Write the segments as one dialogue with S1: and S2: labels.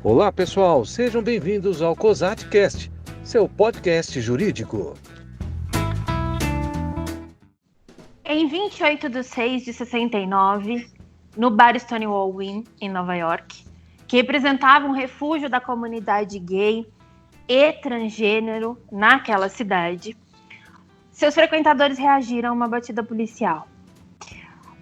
S1: Olá, pessoal, sejam bem-vindos ao COSATcast, seu podcast jurídico.
S2: Em 28/6/69, no bar Stonewall Inn, em Nova York, que representava um refúgio da comunidade gay e transgênero naquela cidade, seus frequentadores reagiram a uma batida policial.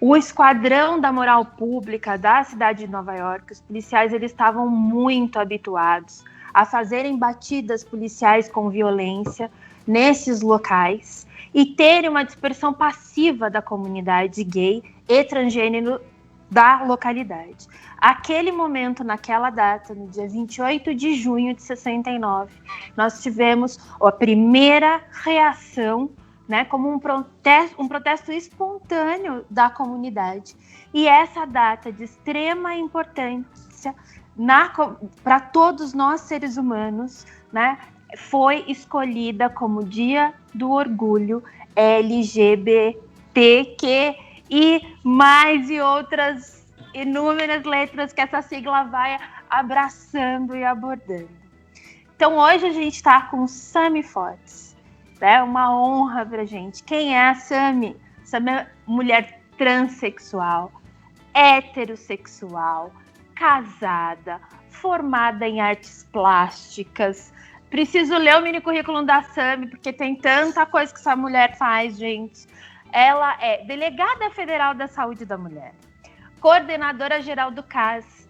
S2: O esquadrão da moral pública da cidade de Nova York, os policiais eles estavam muito habituados a fazerem batidas policiais com violência nesses locais e terem uma dispersão passiva da comunidade gay e transgênero da localidade. Aquele momento, naquela data, no dia 28 de junho de 69, nós tivemos a primeira reação, né, como um protesto espontâneo da comunidade. E essa data de extrema importância para todos nós seres humanos, né, foi escolhida como Dia do Orgulho LGBTQ e outras inúmeras letras que essa sigla vai abraçando e abordando. Então hoje a gente está com Sami Fortes. É uma honra pra gente. Quem é a Sami? Sami é mulher transexual, heterossexual, casada, formada em artes plásticas. Preciso ler o mini currículo da Sami, porque tem tanta coisa que essa mulher faz, gente. Ela é delegada federal da saúde da mulher, coordenadora geral do CAIS,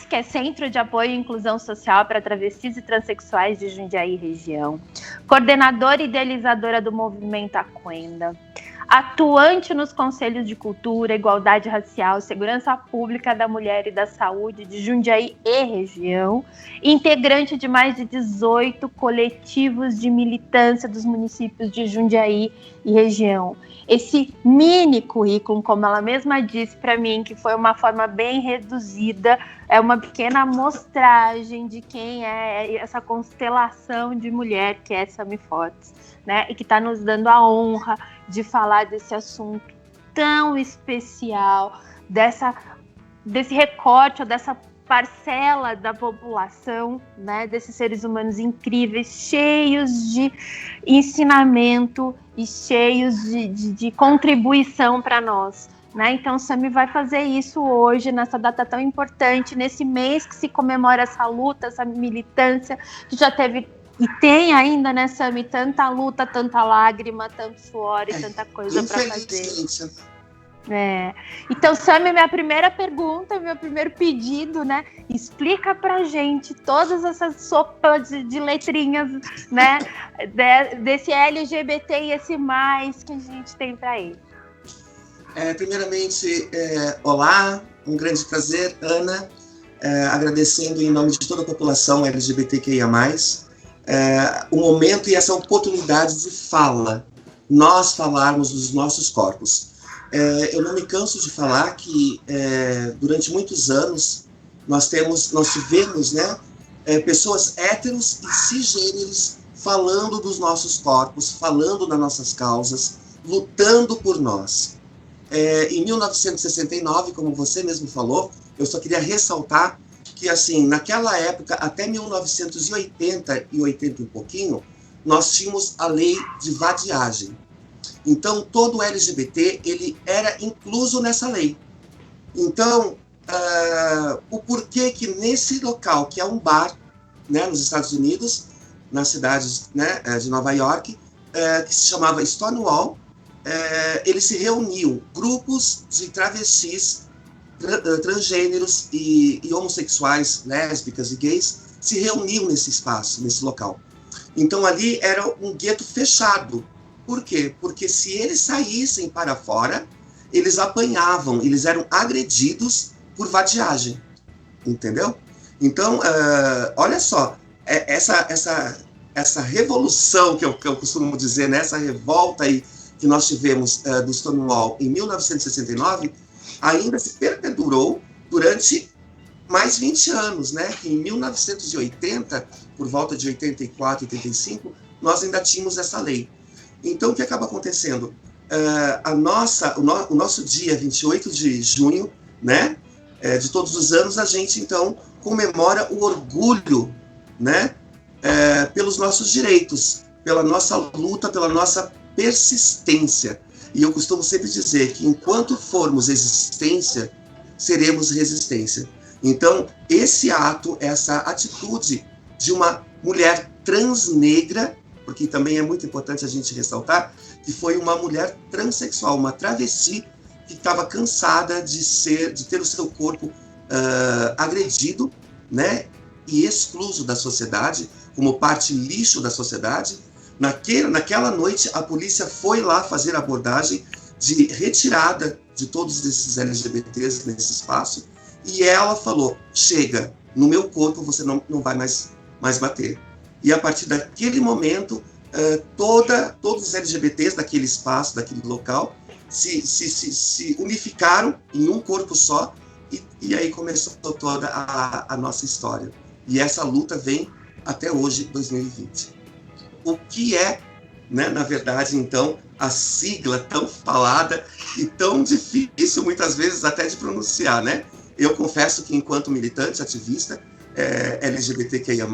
S2: que é Centro de Apoio e Inclusão Social para Travestis e Transsexuais de Jundiaí região, coordenadora e idealizadora do Movimento Aquenda, atuante nos Conselhos de Cultura, Igualdade Racial, Segurança Pública da Mulher e da Saúde de Jundiaí e região, integrante de mais de 18 coletivos de militância dos municípios de Jundiaí e região. Esse mini currículo, como ela mesma disse para mim, que foi uma forma bem reduzida, é uma pequena amostragem de quem é essa constelação de mulher que é Sami Fortes, né? E que está nos dando a honra de falar desse assunto tão especial, desse recorte, ou dessa parcela da população, né, desses seres humanos incríveis, cheios de ensinamento e cheios de contribuição para nós. Né? Então, Sami vai fazer isso hoje, nessa data tão importante, nesse mês que se comemora essa luta, essa militância, que já teve e tem ainda, né, Sami, tanta luta, tanta lágrima, tanto suor e tanta coisa para fazer. Então, Sami, minha primeira pergunta, meu primeiro pedido, né? Explica pra gente todas essas sopas de letrinhas, né? Desse LGBT e esse mais que a gente tem para ele.
S3: Primeiramente, olá, um grande prazer, Ana, agradecendo em nome de toda a população LGBTQIA+, o momento e essa oportunidade de fala, nós falarmos dos nossos corpos. Eu não me canso de falar que durante muitos anos nós tivemos, né, pessoas héteros e cisgêneros falando dos nossos corpos, falando das nossas causas, lutando por nós. Em 1969, como você mesmo falou, eu só queria ressaltar que, assim, naquela época, até 1980 e 80 e um pouquinho, nós tínhamos a lei de vadiagem. Então, todo LGBT, ele era incluso nessa lei. Então, o porquê que nesse local, que é um bar, né, nos Estados Unidos, na cidade, né, de Nova York, que se chamava Stonewall, eles se reuniam, grupos de travestis, transgêneros e homossexuais, lésbicas e gays, se reuniam nesse espaço, nesse local. Então, ali era um gueto fechado. Por quê? Porque se eles saíssem para fora, eles apanhavam, eles eram agredidos por vadiagem, entendeu? Então, olha só, essa revolução que eu costumo dizer, né, essa revolta aí que nós tivemos do Stonewall em 1969, ainda se perpetuou durante mais 20 anos, né? Em 1980, por volta de 84, 85, nós ainda tínhamos essa lei. Então, o que acaba acontecendo? O nosso dia 28 de junho, né, de todos os anos, a gente, então, comemora o orgulho, né, pelos nossos direitos, pela nossa luta, pela nossa persistência. E eu costumo sempre dizer que enquanto formos existência, seremos resistência. Então, esse ato, essa atitude de uma mulher transnegra, porque também é muito importante a gente ressaltar que foi uma mulher transexual, uma travesti que estava cansada de ter o seu corpo agredido, né, e excluso da sociedade, como parte lixo da sociedade. Naquela noite, a polícia foi lá fazer a abordagem de retirada de todos esses LGBTs nesse espaço, e ela falou: chega, no meu corpo você não vai mais bater. E a partir daquele momento, todos os LGBTs daquele espaço, daquele local, se unificaram em um corpo só, e aí começou toda a nossa história. E essa luta vem até hoje, 2020. O que é, né, na verdade, então, a sigla tão falada e tão difícil, muitas vezes, até de pronunciar, né? Eu confesso que, enquanto militante, ativista, LGBTQIA+,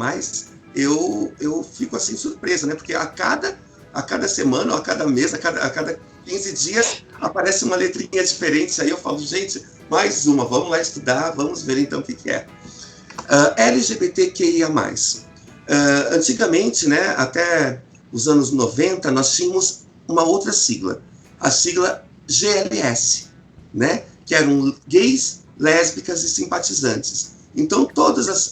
S3: eu fico, assim, surpresa, né? Porque a cada semana, ou a cada mês, a cada 15 dias, aparece uma letrinha diferente. Aí eu falo, gente, mais uma, vamos lá estudar, vamos ver, então, o que é. LGBTQIA+. Antigamente, né, até os anos 90, nós tínhamos uma outra sigla, a sigla GLS, né, que eram gays, lésbicas e simpatizantes. Então, todas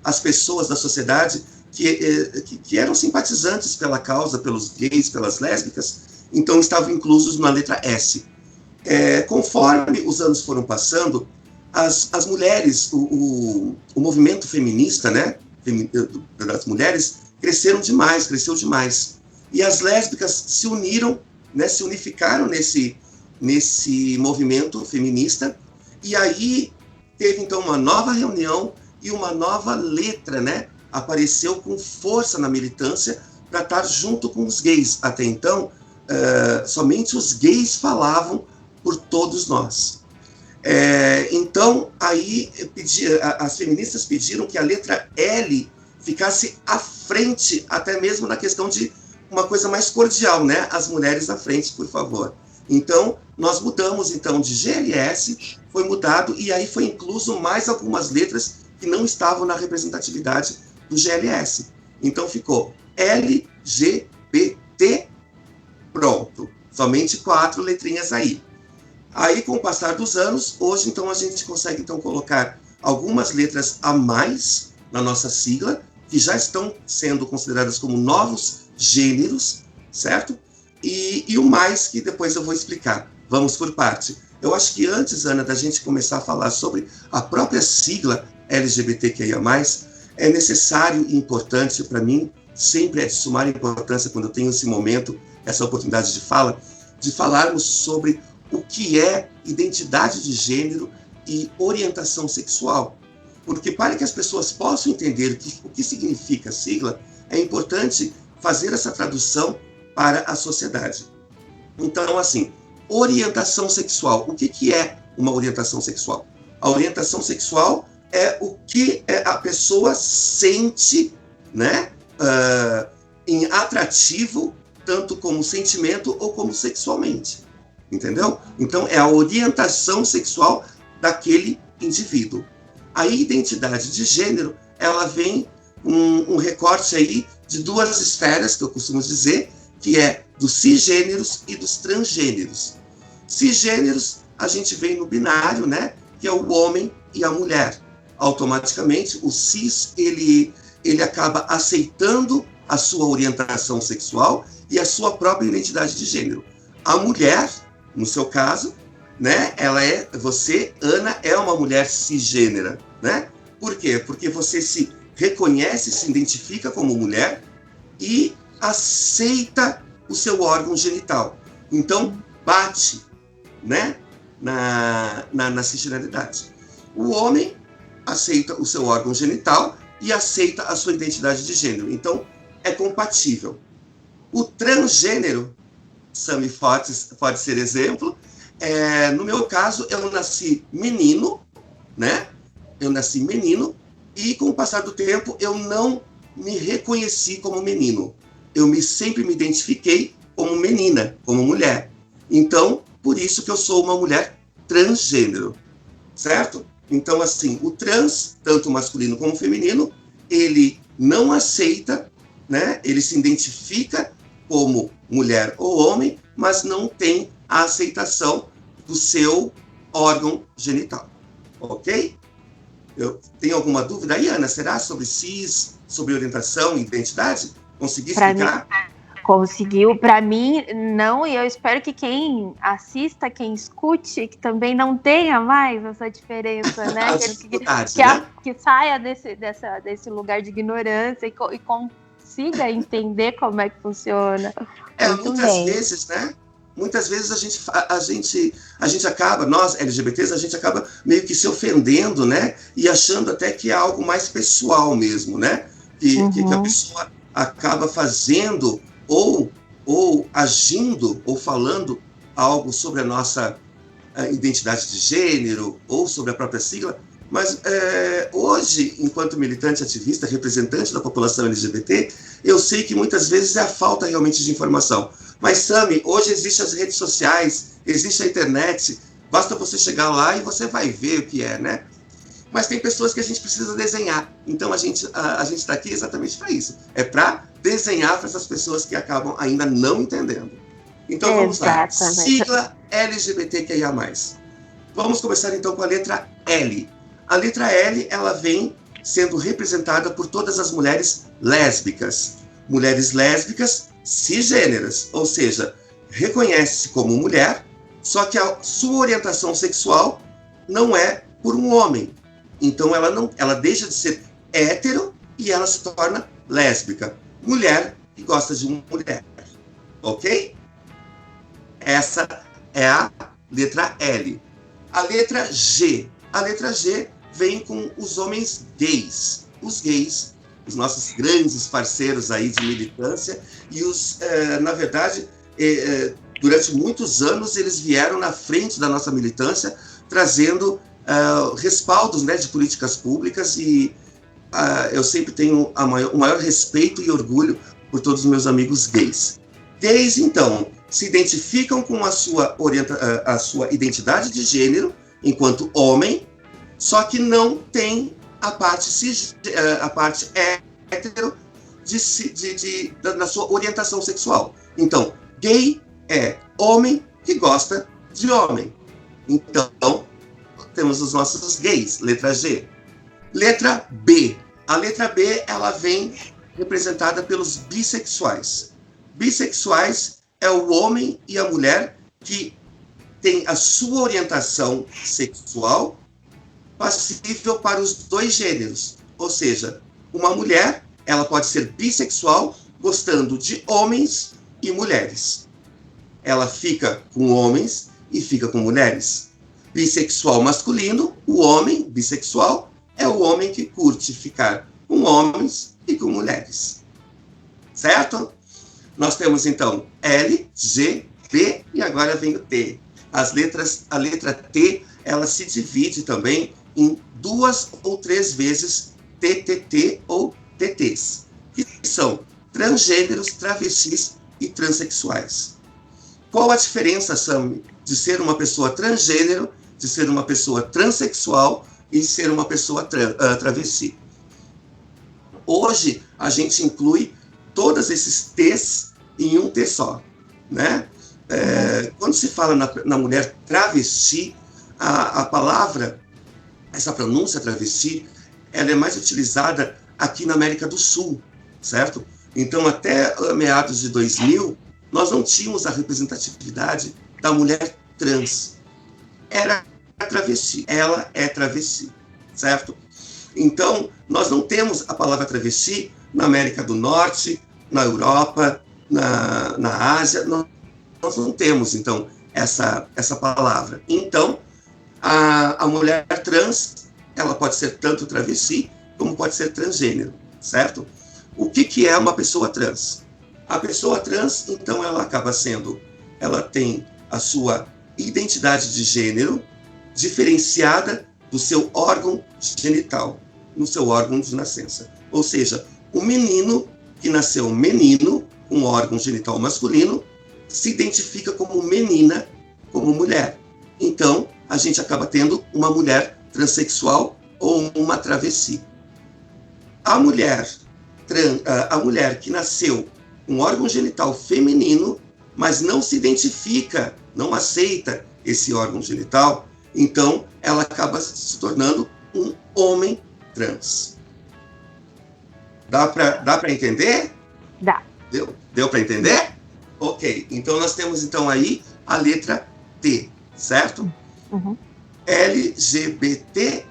S3: as pessoas da sociedade que eram simpatizantes pela causa, pelos gays, pelas lésbicas, então estavam inclusos na letra S. Conforme os anos foram passando, as mulheres, o movimento feminista, né, das mulheres, cresceu demais. E as lésbicas se uniram, né, se unificaram nesse movimento feminista, e aí teve então uma nova reunião e uma nova letra, né, apareceu com força na militância para estar junto com os gays. Até então, somente os gays falavam por todos nós. Então, aí as feministas pediram que a letra L ficasse à frente, até mesmo na questão de uma coisa mais cordial, né? As mulheres à frente, por favor. Então, nós mudamos então de GLS, foi mudado, e aí foi incluso mais algumas letras que não estavam na representatividade do GLS. Então ficou LGBT, pronto. Somente 4 letrinhas aí. Aí, com o passar dos anos, hoje, então, a gente consegue, então, colocar algumas letras a mais na nossa sigla, que já estão sendo consideradas como novos gêneros, certo? E o mais, que depois eu vou explicar. Vamos por parte. Eu acho que antes, Ana, da gente começar a falar sobre a própria sigla LGBTQIA+, é necessário e importante para mim, sempre é de sumar importância quando eu tenho esse momento, essa oportunidade de fala, de falarmos sobre o que é identidade de gênero e orientação sexual. Porque para que as pessoas possam entender o que significa a sigla, é importante fazer essa tradução para a sociedade. Então, assim, orientação sexual. O que é uma orientação sexual? A orientação sexual é o que a pessoa sente, né, em atrativo, tanto como sentimento ou como sexualmente. Entendeu? Então, é a orientação sexual daquele indivíduo. A identidade de gênero, ela vem um recorte aí de 2 esferas, que eu costumo dizer, que é dos cisgêneros e dos transgêneros. Cisgêneros, a gente vem no binário, né, que é o homem e a mulher. Automaticamente, o cis, ele acaba aceitando a sua orientação sexual e a sua própria identidade de gênero. A mulher, no seu caso, né, você, Ana, é uma mulher cisgênera, né? Por quê? Porque você se reconhece, se identifica como mulher e aceita o seu órgão genital. Então, bate, né, na cisgeneridade. O homem aceita o seu órgão genital e aceita a sua identidade de gênero. Então, é compatível. O transgênero, Sami pode ser exemplo. No meu caso, eu nasci menino, né? Eu nasci menino e, com o passar do tempo, eu não me reconheci como menino. Eu sempre me identifiquei como menina, como mulher. Então, por isso que eu sou uma mulher transgênero, certo? Então, assim, o trans, tanto masculino como feminino, ele não aceita, né? Ele se identifica como mulher ou homem, mas não tem a aceitação do seu órgão genital, ok? Eu tenho alguma dúvida aí, Ana? Será sobre cis, sobre orientação e identidade? Consegui explicar?
S2: Conseguiu. Para mim, não. E eu espero que quem assista, quem escute, que também não tenha mais essa diferença, né? Que saia desse lugar de ignorância e consiga entender como é que funciona.
S3: Muitas vezes, né? Muitas vezes a gente acaba, nós LGBTs, a gente acaba meio que se ofendendo, né? E achando até que é algo mais pessoal mesmo, né? Que a pessoa acaba fazendo ou agindo ou falando algo sobre a nossa identidade de gênero ou sobre a própria sigla. Mas hoje, enquanto militante ativista, representante da população LGBT, eu sei que muitas vezes é a falta realmente de informação. Mas, Sami, hoje existem as redes sociais, existe a internet, basta você chegar lá e você vai ver o que é, né? Mas tem pessoas que a gente precisa desenhar. Então, a gente está aqui exatamente para isso. É para desenhar para essas pessoas que acabam ainda não entendendo. Então, vamos lá. Sigla LGBTQIA+. Vamos começar, então, com a letra L. A letra L, ela vem sendo representada por todas as mulheres lésbicas. Mulheres lésbicas cisgêneras, ou seja, reconhece-se como mulher, só que a sua orientação sexual não é por um homem. Então ela deixa de ser hétero e ela se torna lésbica. Mulher que gosta de uma mulher. Ok? Essa é a letra L. A letra G. A letra G vem com os homens gays. Os gays, os nossos grandes parceiros aí de militância, e na verdade, durante muitos anos, eles vieram na frente da nossa militância, trazendo respaldos, né, de políticas públicas, e eu sempre tenho o maior respeito e orgulho por todos os meus amigos gays. Gays, então, se identificam com a sua identidade de gênero enquanto homem, só que não tem a parte hétero na sua orientação sexual. Então, gay é homem que gosta de homem. Então, temos os nossos gays, letra G. Letra B. A letra B, ela vem representada pelos bissexuais. Bissexuais é o homem e a mulher que tem a sua orientação sexual passível para os dois gêneros. Ou seja, uma mulher, ela pode ser bissexual, gostando de homens e mulheres. Ela fica com homens e fica com mulheres. Bissexual masculino, o homem bissexual é o homem que curte ficar com homens e com mulheres. Certo? Nós temos, então, L, G, B e agora vem o T. A letra T, ela se divide também em 2 ou 3 vezes TTT ou TTs, que são transgêneros, travestis e transexuais. Qual a diferença, Sam, de ser uma pessoa transgênero, de ser uma pessoa transexual e de ser uma pessoa travesti? Hoje, a gente inclui todos esses T's em um T só, né? Quando se fala na mulher travesti, a palavra, essa pronúncia travesti, ela é mais utilizada aqui na América do Sul, certo? Então, até meados de 2000, nós não tínhamos a representatividade da mulher trans. Era travesti, ela é travesti, certo? Então, nós não temos a palavra travesti na América do Norte, na Europa, na Ásia, nós não temos, então, essa palavra. Então, a mulher trans, ela pode ser tanto travesti, como pode ser transgênero, certo? O que é uma pessoa trans? A pessoa trans, então, ela tem a sua identidade de gênero diferenciada do seu órgão genital, no seu órgão de nascença. Ou seja, o menino que nasceu menino, com órgão genital masculino, se identifica como menina, como mulher. Então, a gente acaba tendo uma mulher transexual ou uma travesti. A mulher que nasceu com órgão genital feminino, mas não se identifica, não aceita esse órgão genital, então ela acaba se tornando um homem trans. Dá para entender?
S2: Dá.
S3: Deu para entender? Ok. Então nós temos então aí a letra T, certo?
S2: Uhum.
S3: LGBTQ.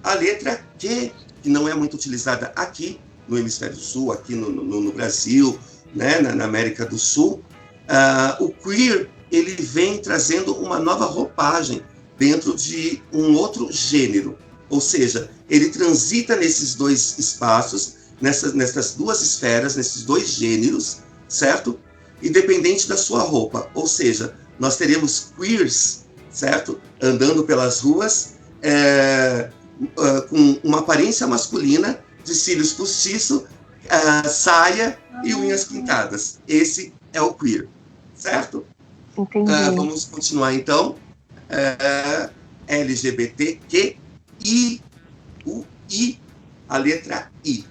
S3: A letra Q, que não é muito utilizada aqui no Hemisfério Sul, aqui no Brasil, né, na América do Sul. O queer, ele vem trazendo uma nova roupagem dentro de um outro gênero. Ou seja, ele transita nesses dois espaços, nessas duas esferas, nesses dois gêneros, certo? Independente da sua roupa. Ou seja, nós teremos queers, certo? Andando pelas ruas, com uma aparência masculina, de cílios postiços, saia e unhas pintadas. Esse é o queer, certo?
S2: Entendi.
S3: Vamos continuar então. LGBTQ, I, a letra I.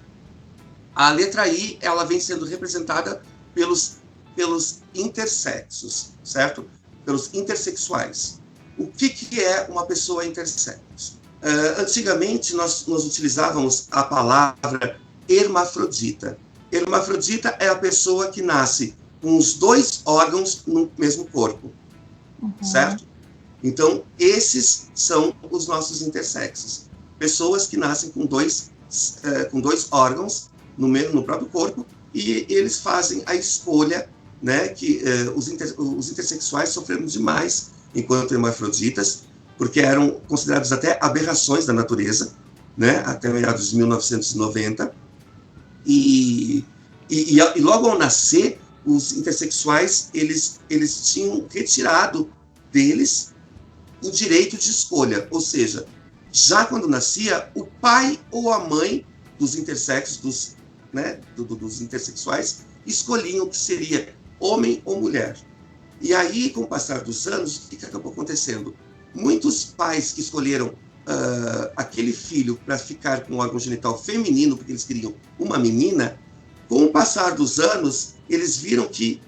S3: A letra I, ela vem sendo representada pelos intersexos, certo? Pelos intersexuais. O que é uma pessoa intersexo? Antigamente, nós utilizávamos a palavra hermafrodita. Hermafrodita é a pessoa que nasce com os dois órgãos no mesmo corpo, certo? Então, esses são os nossos intersexos. Pessoas que nascem com dois órgãos no próprio corpo, e eles fazem a escolha, né, que os intersexuais sofreram demais enquanto hermafroditas, porque eram considerados até aberrações da natureza, né, até meados de 1990. E logo ao nascer, os intersexuais eles tinham retirado deles o direito de escolha, ou seja, já quando nascia, o pai ou a mãe dos intersexos, dos intersexuais, escolhiam o que seria homem ou mulher. E aí, com o passar dos anos, o que acabou acontecendo? Muitos pais que escolheram aquele filho para ficar com o órgão genital feminino, porque eles queriam uma menina, com o passar dos anos, eles viram que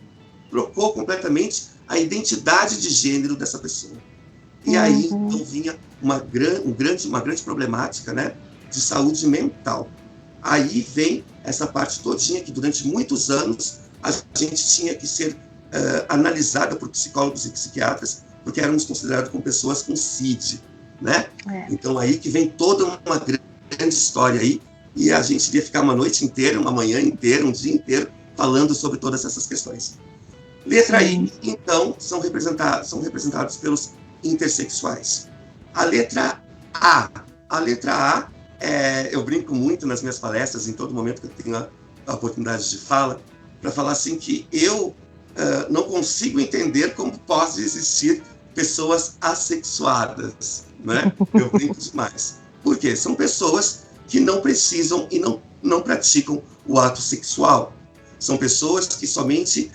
S3: trocou completamente a identidade de gênero dessa pessoa. E aí, então, vinha uma grande problemática, né, de saúde mental. Aí vem essa parte todinha que, durante muitos anos, a gente tinha que ser analisada por psicólogos e psiquiatras, porque éramos considerados como pessoas com CID, né? Então, aí que vem toda uma grande história aí, e a gente iria ficar uma noite inteira, uma manhã inteira, um dia inteiro, falando sobre todas essas questões. Letra I, então, são representados pelos intersexuais. A letra A. A letra A, eu brinco muito nas minhas palestras, em todo momento que eu tenho a oportunidade de fala, para falar assim que eu não consigo entender como pode existir pessoas assexuadas, né? Eu brinco demais. Por quê? São pessoas que não precisam e não praticam o ato sexual. São pessoas que somente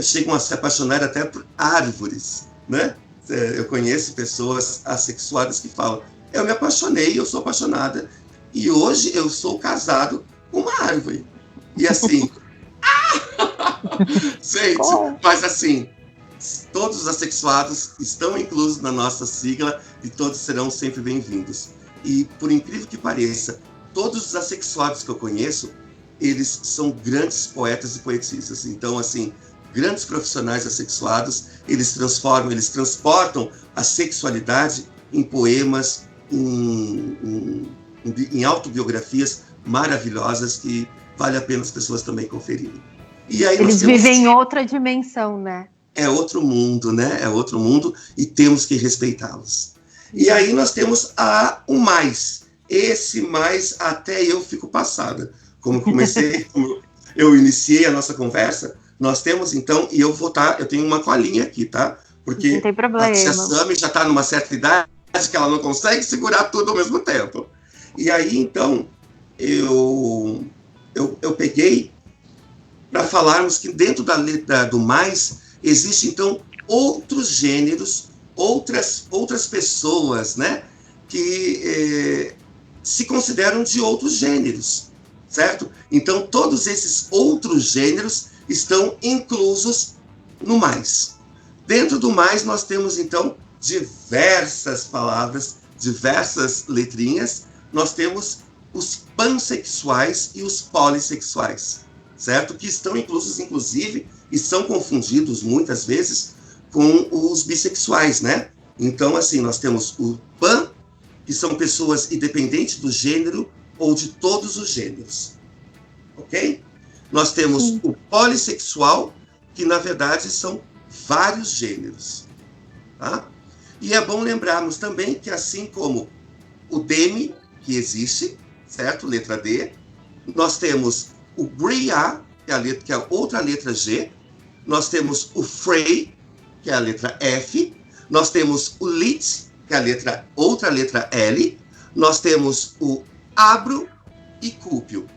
S3: chegam a se apaixonar até por árvores, né? Eu conheço pessoas assexuadas que falam: eu me apaixonei, eu sou apaixonada, e hoje eu sou casado com uma árvore. E assim... Gente, mas assim, todos os assexuados estão inclusos na nossa sigla e todos serão sempre bem-vindos. E, por incrível que pareça, todos os assexuados que eu conheço, eles são grandes poetas e poetisas. Então, assim, grandes profissionais assexuados, eles transportam a sexualidade em poemas, em autobiografias maravilhosas que vale a pena as pessoas também conferirem. E aí
S2: eles vivem em outra dimensão, né?
S3: É outro mundo, né? É outro mundo e temos que respeitá-los. E aí nós temos o mais. Esse mais, até eu fico passada. Como eu iniciei a nossa conversa, nós temos então, e eu tenho uma colinha aqui, tá? Porque
S2: não tem problema.
S3: A tia Sami já está numa certa idade que ela não consegue segurar tudo ao mesmo tempo. E aí, então, eu peguei para falarmos que dentro da letra do mais, existe, então, outros gêneros, outras pessoas, né, que se consideram de outros gêneros, certo? Então, todos esses outros gêneros estão inclusos no mais. Dentro do mais, nós temos, então, diversas palavras, diversas letrinhas. Nós temos os pansexuais e os polissexuais, certo? Que estão inclusos, inclusive, e são confundidos muitas vezes com os bissexuais, né? Então, assim, nós temos o pan, que são pessoas independentes do gênero ou de todos os gêneros, ok? Nós temos o polissexual, que na verdade são vários gêneros, tá? E é bom lembrarmos também que assim como o demi, que existe, certo? Letra D, nós temos o bria, que é a outra letra G, nós temos o frey, que é a letra F, nós temos o lit, que é a outra letra L, nós temos o abro e cúpio.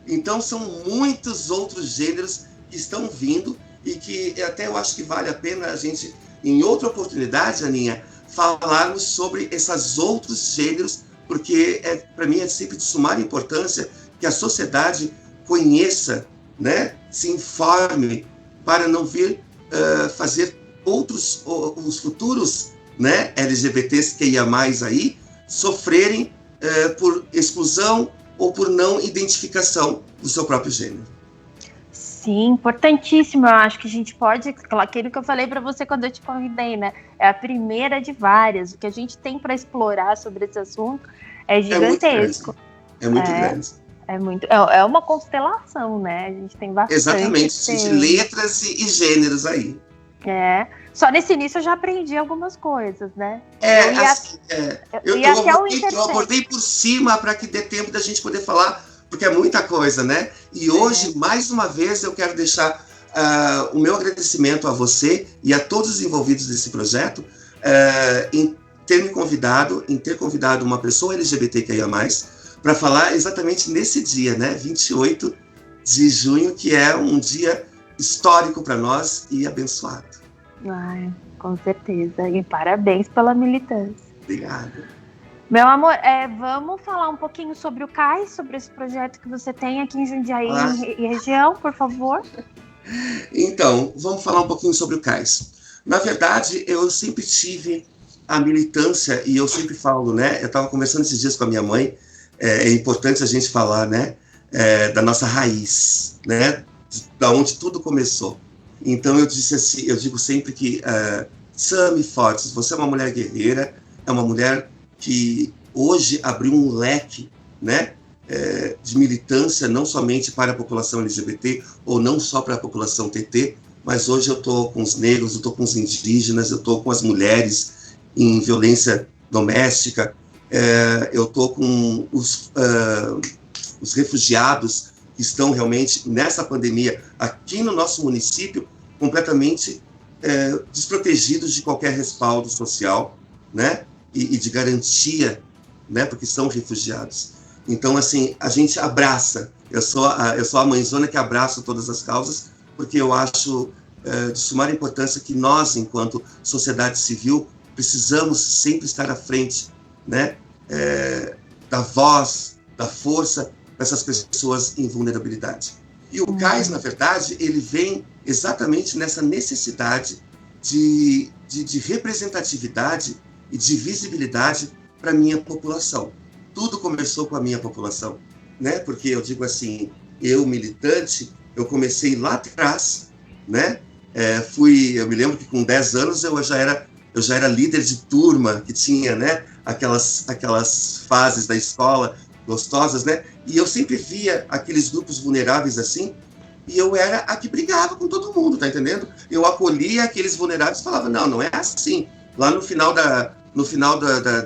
S3: Então são muitos outros gêneros que estão vindo e que até eu acho que vale a pena a gente, em outra oportunidade, Aninha, falarmos sobre esses outros gêneros, porque para mim é sempre de sumar importância que a sociedade conheça, né, se informe, para não vir fazer os futuros, né, LGBTs que ia mais aí, sofrerem por exclusão ou por não identificação do seu próprio gênero.
S2: Sim, importantíssimo. Eu acho que a gente pode, aquilo que eu falei para você quando eu te convidei, né? É a primeira de várias. O que a gente tem para explorar sobre esse assunto é gigantesco.
S3: É muito grande.
S2: É uma constelação, né? A gente tem bastante.
S3: Exatamente, de letras e gêneros aí.
S2: Só nesse início eu já aprendi algumas coisas, né?
S3: Eu abordei por cima para que dê tempo da gente poder falar, porque é muita coisa, né? E hoje, mais uma vez, eu quero deixar o meu agradecimento a você e a todos os envolvidos desse projeto em ter convidado uma pessoa LGBTQIA+, para falar exatamente nesse dia, né? 28 de junho, que é um dia histórico para nós e abençoado.
S2: Ai, com certeza. E parabéns pela militância.
S3: Obrigado.
S2: Meu amor, vamos falar um pouquinho sobre o CAIS, sobre esse projeto que você tem aqui em Jundiaí e região, por favor.
S3: Então, vamos falar um pouquinho sobre o CAIS. Na verdade, eu sempre tive a militância, e eu sempre falo, né? Eu estava conversando esses dias com a minha mãe, é importante a gente falar, né? Da nossa raiz, né? Da onde tudo começou. Então, eu digo sempre que Sami Fortes, você é uma mulher guerreira, é uma mulher que hoje abriu um leque, né, de militância, não somente para a população LGBT, ou não só para a população TT, mas hoje eu estou com os negros, eu estou com os indígenas, eu estou com as mulheres em violência doméstica, eu estou com os refugiados que estão realmente nessa pandemia aqui no nosso município, completamente desprotegidos de qualquer respaldo social, né? E de garantia, né? Porque são refugiados. Então, assim, a gente abraça. Eu sou a mãezona que abraça todas as causas, porque eu acho de sumar importância que nós, enquanto sociedade civil, precisamos sempre estar à frente, né? Da voz, da força dessas pessoas em vulnerabilidade. E o CAIS, na verdade, ele vem exatamente nessa necessidade de representatividade e de visibilidade para a minha população. Tudo começou com a minha população, né? Porque eu digo assim, eu militante, eu comecei lá atrás, né? Eu me lembro que com 10 anos eu já era líder de turma, que tinha, né? Aquelas fases da escola gostosas, né? E eu sempre via aqueles grupos vulneráveis assim, e eu era a que brigava com todo mundo, tá entendendo? Eu acolhia aqueles vulneráveis e falava, não é assim. Lá no final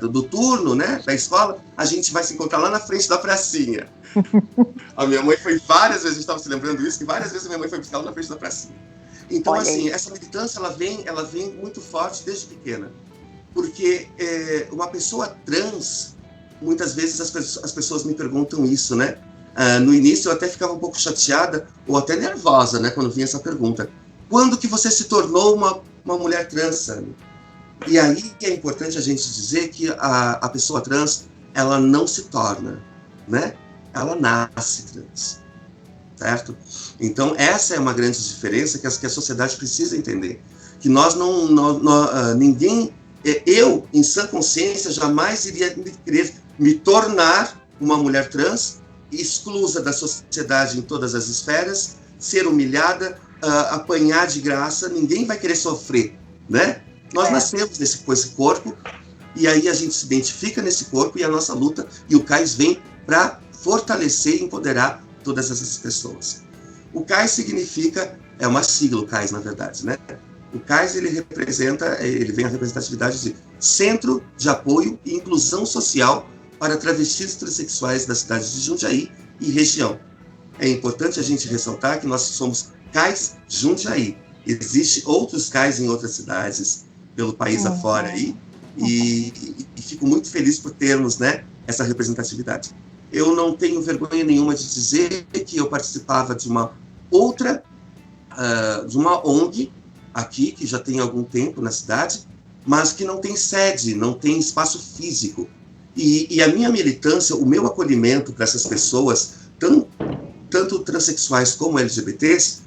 S3: do turno, né, da escola, a gente vai se encontrar lá na frente da pracinha. A minha mãe foi várias vezes, a gente estava se lembrando disso, que várias vezes a minha mãe foi buscar lá na frente da pracinha. Então, assim, essa militância, ela vem muito forte desde pequena. porque uma pessoa trans, muitas vezes as pessoas me perguntam isso, né? No início eu até ficava um pouco chateada ou até nervosa, né, quando vinha essa pergunta. Quando que você se tornou uma mulher trans, Sami? E aí é importante a gente dizer que a pessoa trans, ela não se torna, né? Ela nasce trans, certo? Então essa é uma grande diferença que a sociedade precisa entender. Que nós ninguém, eu, em sã consciência, jamais iria querer me tornar uma mulher trans, exclusa da sociedade em todas as esferas, ser humilhada, apanhar de graça, ninguém vai querer sofrer, né? Nós nascemos com esse corpo, e aí a gente se identifica nesse corpo, e a nossa luta, e o CAIS vem para fortalecer e empoderar todas essas pessoas. O CAIS significa, é uma sigla o CAIS, na verdade, né? O CAIS, ele vem a representatividade de Centro de Apoio e Inclusão Social para Travestis e Transsexuais da cidade de Jundiaí e região. É importante a gente ressaltar que nós somos CAIS Jundiaí. Existem outros CAIS em outras cidades, pelo país afora aí, e fico muito feliz por termos, né, essa representatividade. Eu não tenho vergonha nenhuma de dizer que eu participava de uma outra, de uma ONG aqui, que já tem algum tempo na cidade, mas que não tem sede, não tem espaço físico. E a minha militância, o meu acolhimento para essas pessoas, tanto transexuais como LGBTs,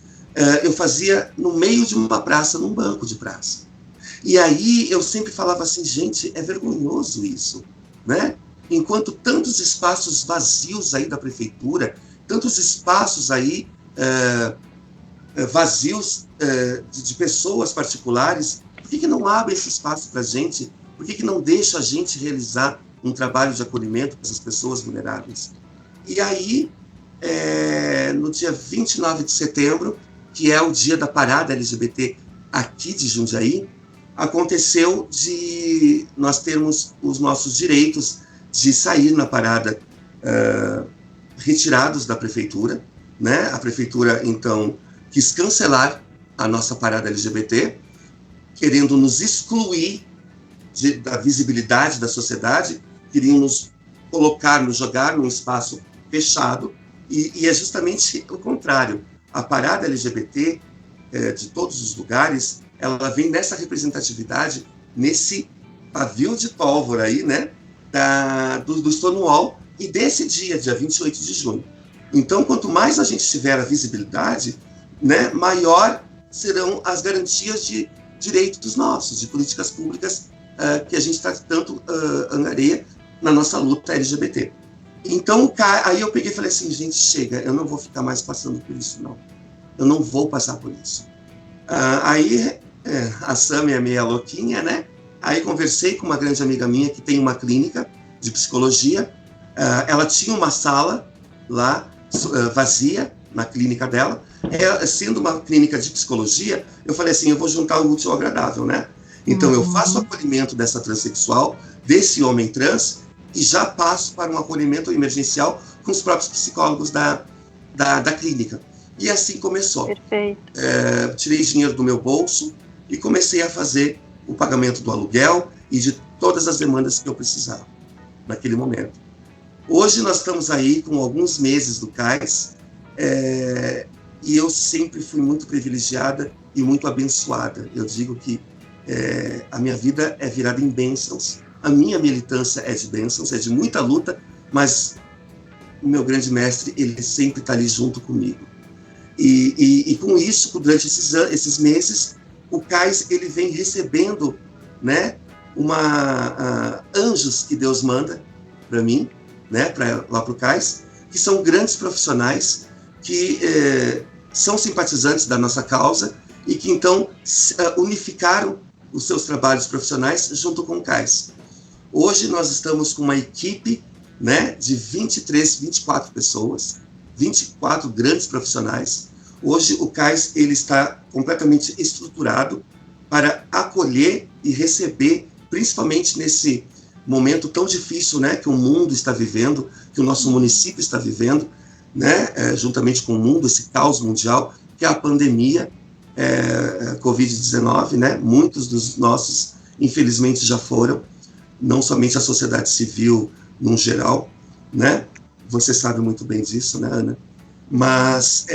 S3: eu fazia no meio de uma praça, num banco de praça. E aí eu sempre falava assim, gente, é vergonhoso isso, né? Enquanto tantos espaços vazios aí da prefeitura, tantos espaços aí vazios de pessoas particulares, por que não abre esse espaço para a gente? Por que não deixa a gente realizar um trabalho de acolhimento para essas pessoas vulneráveis? E aí, no dia 29 de setembro, que é o dia da parada LGBT aqui de Jundiaí, aconteceu de nós termos os nossos direitos de sair na parada retirados da prefeitura, né? A prefeitura, então, quis cancelar a nossa parada LGBT, querendo nos excluir da visibilidade da sociedade, queriam nos jogar num espaço fechado, e é justamente o contrário. A parada LGBT, de todos os lugares, ela vem nessa representatividade, nesse pavio de pólvora aí, né, do Stonewall, e desse dia 28 de junho. Então, quanto mais a gente tiver a visibilidade, né, maior serão as garantias de direitos nossos, de políticas públicas que a gente tanto angariia na nossa luta LGBT. Então, aí eu peguei e falei assim, gente, chega, eu não vou ficar mais passando por isso, não. Eu não vou passar por isso. Aí, a Sami é meia louquinha, né? Aí conversei com uma grande amiga minha que tem uma clínica de psicologia. Ela tinha uma sala lá, vazia, na clínica dela. Sendo uma clínica de psicologia, eu falei assim, eu vou juntar o útil ao agradável, né? Então, eu faço o acolhimento dessa transexual, desse homem trans, e já passo para um acolhimento emergencial com os próprios psicólogos da clínica. E assim começou.
S2: Perfeito.
S3: Tirei dinheiro do meu bolso e comecei a fazer o pagamento do aluguel e de todas as demandas que eu precisava naquele momento. Hoje nós estamos aí com alguns meses do CAIS, e eu sempre fui muito privilegiada e muito abençoada. Eu digo que a minha vida é virada em bênçãos. A minha militância é de bênçãos, é de muita luta, mas o meu grande mestre, ele sempre está ali junto comigo. E com isso, durante esses meses, o CAIS, ele vem recebendo, né, anjos que Deus manda para mim, né, lá para o CAIS, que são grandes profissionais, que são simpatizantes da nossa causa e que, então, unificaram os seus trabalhos profissionais junto com o CAIS. Hoje nós estamos com uma equipe, né, de 24 pessoas, 24 grandes profissionais. Hoje o CAIS, ele está completamente estruturado para acolher e receber, principalmente nesse momento tão difícil, né, que o mundo está vivendo, que o nosso município está vivendo, né, juntamente com o mundo, esse caos mundial, que é a pandemia Covid-19, né? Muitos dos nossos infelizmente já foram, não somente a sociedade civil num geral, né? Você sabe muito bem disso, né, Ana? Mas,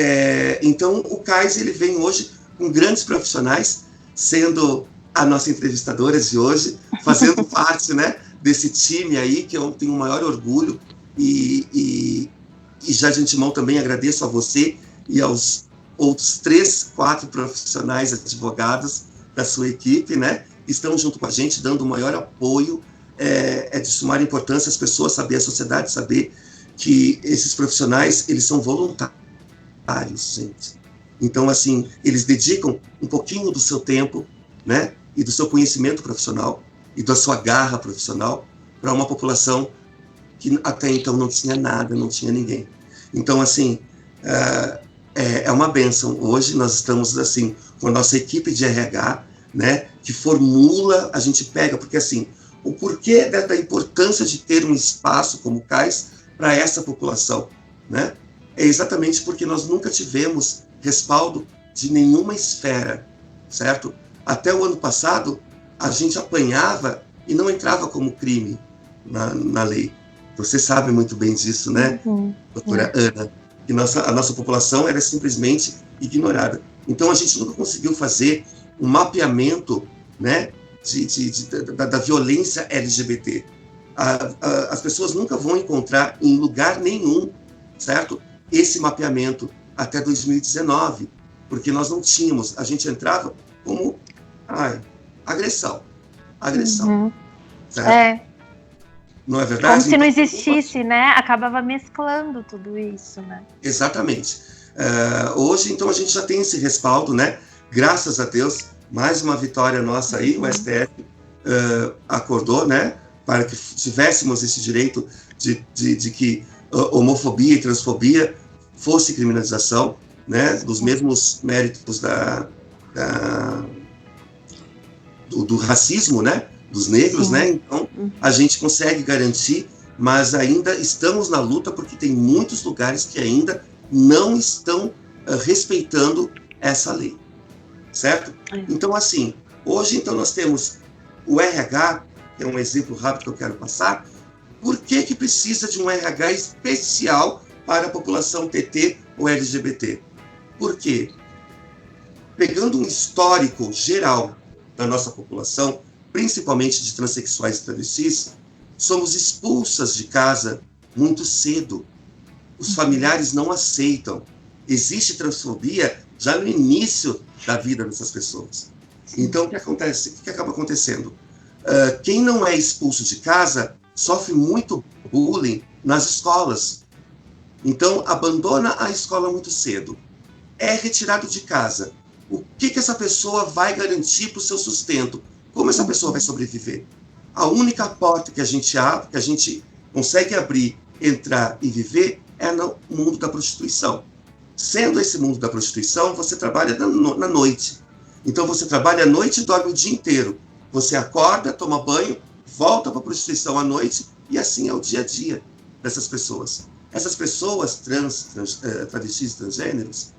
S3: então, o CAIS, ele vem hoje com grandes profissionais, sendo a nossa entrevistadora de hoje, fazendo parte, né, desse time aí, que eu tenho o maior orgulho, e já de antemão também agradeço a você e aos outros 3, 4 profissionais advogados da sua equipe, né, que estão junto com a gente, dando o maior apoio. É de sumar importância as pessoas saber, a sociedade saber que esses profissionais, eles são voluntários, gente. Então, assim, eles dedicam um pouquinho do seu tempo, né, e do seu conhecimento profissional e da sua garra profissional para uma população que até então não tinha nada, não tinha ninguém. Então, assim, é uma bênção. Hoje nós estamos, assim, com a nossa equipe de RH, né, que formula, a gente pega, porque, assim, o porquê da importância de ter um espaço como o CAIS para essa população, né, é exatamente porque nós nunca tivemos respaldo de nenhuma esfera, certo? Até o ano passado, a gente apanhava e não entrava como crime na lei. Você sabe muito bem disso, né, doutora Ana? Que a nossa população era simplesmente ignorada. Então, a gente nunca conseguiu fazer um mapeamento, né, da violência LGBT. As pessoas nunca vão encontrar em lugar nenhum, certo, esse mapeamento até 2019, porque nós não tínhamos, a gente entrava como agressão, certo? Não é verdade?
S2: Como se não existisse, né? Acabava mesclando tudo isso, né?
S3: Exatamente. Hoje, então, a gente já tem esse respaldo, né? Graças a Deus, mais uma vitória nossa aí, o STF acordou, né? Para que tivéssemos esse direito de que homofobia e transfobia fosse criminalização, né? Dos mesmos méritos do racismo, né? Dos negros, né? Então, a gente consegue garantir, mas ainda estamos na luta porque tem muitos lugares que ainda não estão respeitando essa lei, certo? Então, assim, hoje, então, nós temos o RH, que é um exemplo rápido que eu quero passar. Por que precisa de um RH especial para a população TT ou LGBT? Por quê? Pegando um histórico geral da nossa população, principalmente de transexuais e travestis, somos expulsas de casa muito cedo. Os familiares não aceitam. Existe transfobia já no início da vida dessas pessoas. Então, o que acontece? O que acaba acontecendo? Quem não é expulso de casa sofre muito bullying nas escolas. Então, abandona a escola muito cedo. É retirado de casa. O que essa pessoa vai garantir para o seu sustento? Como essa pessoa vai sobreviver? A única porta que a gente abre, que a gente consegue abrir, entrar e viver, é no mundo da prostituição. Sendo esse mundo da prostituição, você trabalha na noite. Então, você trabalha à noite e dorme o dia inteiro. Você acorda, toma banho, volta para a prostituição à noite, e assim é o dia a dia dessas pessoas. Essas pessoas travestis e transgêneros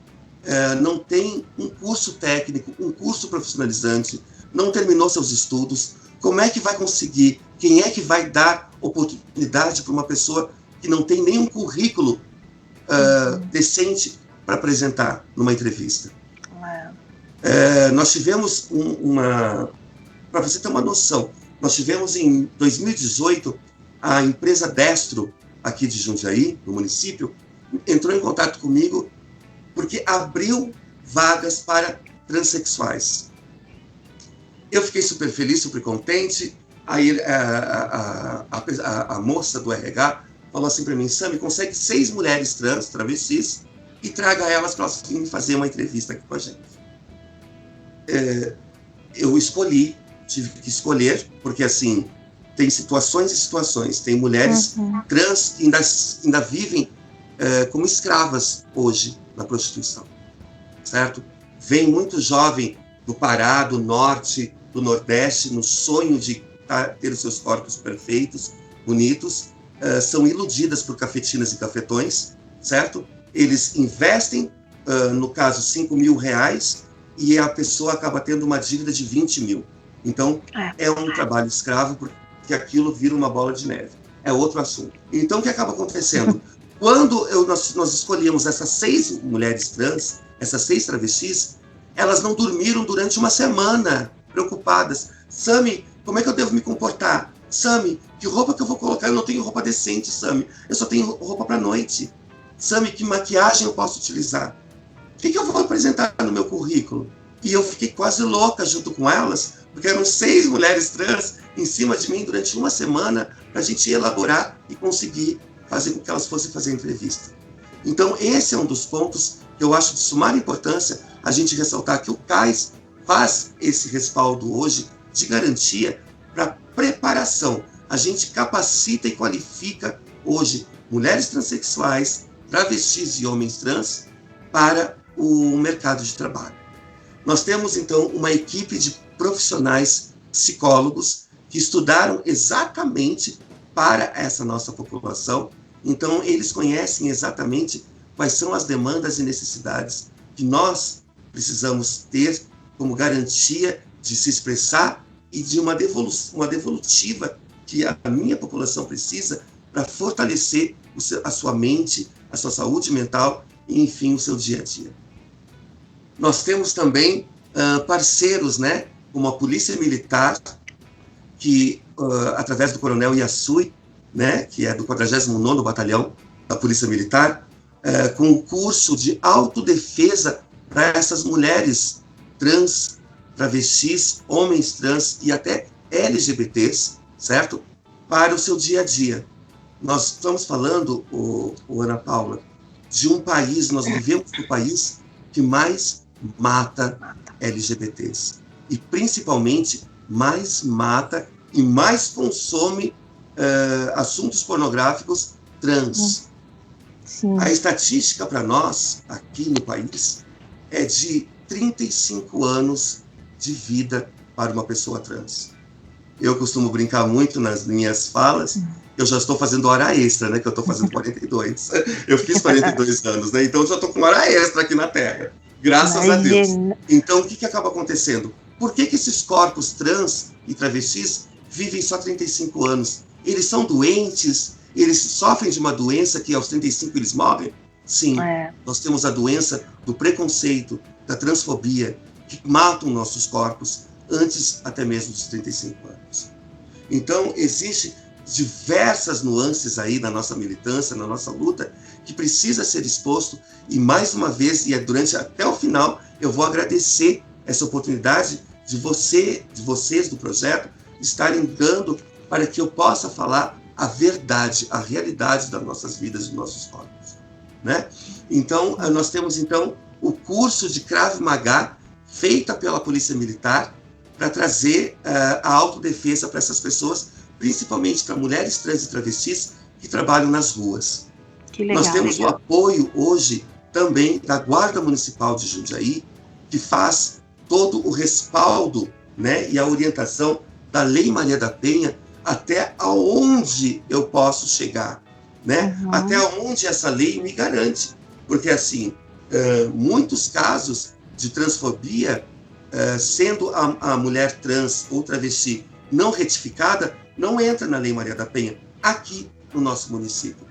S3: não têm um curso técnico, um curso profissionalizante, não terminou seus estudos. Como é que vai conseguir? Quem é que vai dar oportunidade para uma pessoa que não tem nenhum currículo decente para apresentar numa entrevista? Nós tivemos para você ter uma noção, nós tivemos em 2018 a empresa Destro, aqui de Jundiaí, no município, entrou em contato comigo porque abriu vagas para transexuais. Eu fiquei super feliz, super contente. Aí a moça do RH falou assim para mim: Sami, consegue 6 mulheres travestis e traga elas para elas virem fazer uma entrevista aqui com a gente. Eu tive que escolher, porque assim, tem situações e situações. Tem mulheres trans que ainda vivem como escravas hoje na prostituição, certo? Vem muito jovem do Pará, do Norte, do Nordeste, no sonho de ter os seus corpos perfeitos, bonitos, são iludidas por cafetinas e cafetões, certo? Eles investem, no caso, R$5.000, e a pessoa acaba tendo uma dívida de 20 mil. Então, é um trabalho escravo, porque aquilo vira uma bola de neve. É outro assunto. Então, o que acaba acontecendo? Quando nós escolhemos essas 6 mulheres trans, essas 6 travestis, elas não dormiram durante uma semana, preocupadas. Sami, como é que eu devo me comportar? Sami, que roupa que eu vou colocar? Eu não tenho roupa decente, Sami. Eu só tenho roupa para noite. Sami, que maquiagem eu posso utilizar? O que eu vou apresentar no meu currículo? E eu fiquei quase louca junto com elas, porque eram 6 mulheres trans em cima de mim durante uma semana para a gente elaborar e conseguir fazer com que elas fossem fazer a entrevista. Então, esse é um dos pontos que eu acho de sumar importância a gente ressaltar que o CAIS faz esse respaldo hoje de garantia para preparação. A gente capacita e qualifica hoje mulheres transexuais, travestis e homens trans para o mercado de trabalho. Nós temos, então, uma equipe de profissionais psicólogos que estudaram exatamente para essa nossa população. Então, eles conhecem exatamente quais são as demandas e necessidades que nós precisamos ter como garantia de se expressar e de uma devolutiva que a minha população precisa para fortalecer a sua mente, a sua saúde mental e, enfim, o seu dia a dia. Nós temos também parceiros, né, como a Polícia Militar, que, através do Coronel Yasui, né, que é do 49º Batalhão da Polícia Militar, com o curso de autodefesa para essas mulheres trans, travestis, homens trans e até LGBTs, certo? Para o seu dia a dia. Nós estamos falando, Ana Paula, de um país, nós vivemos no país que mais mata LGBTs. E principalmente mais mata e mais consome assuntos pornográficos trans.
S2: Sim.
S3: A estatística para nós, aqui no país, é de 35 anos de vida para uma pessoa trans. Eu costumo brincar muito nas minhas falas, eu já estou fazendo hora extra, né, que eu estou fazendo 42. Eu fiz 42 anos, né, então eu já estou com hora extra aqui na Terra, graças a Deus. Então, o que acaba acontecendo? Por que esses corpos trans e travestis vivem só 35 anos? Eles são doentes? Eles sofrem de uma doença que aos 35 eles morrem? Sim, nós temos a doença do preconceito, da transfobia, que matam nossos corpos antes até mesmo dos 35 anos. Então, existem diversas nuances aí na nossa militância, na nossa luta, que precisa ser exposto, e mais uma vez, e durante até o final, eu vou agradecer essa oportunidade de vocês do projeto, estarem dando para que eu possa falar a verdade, a realidade das nossas vidas e dos nossos corpos, né? Então, nós temos, então, o curso de Krav Maga, feita pela Polícia Militar, para trazer a autodefesa para essas pessoas, principalmente para mulheres trans e travestis que trabalham nas ruas.
S2: Que legal,
S3: nós temos o apoio hoje também da Guarda Municipal de Jundiaí, que faz todo o respaldo, né, e a orientação da Lei Maria da Penha até aonde eu posso chegar, né? Até onde essa lei me garante. Porque, assim, muitos casos de transfobia, sendo a mulher trans ou travesti não retificada, não entra na Lei Maria da Penha, aqui no nosso município.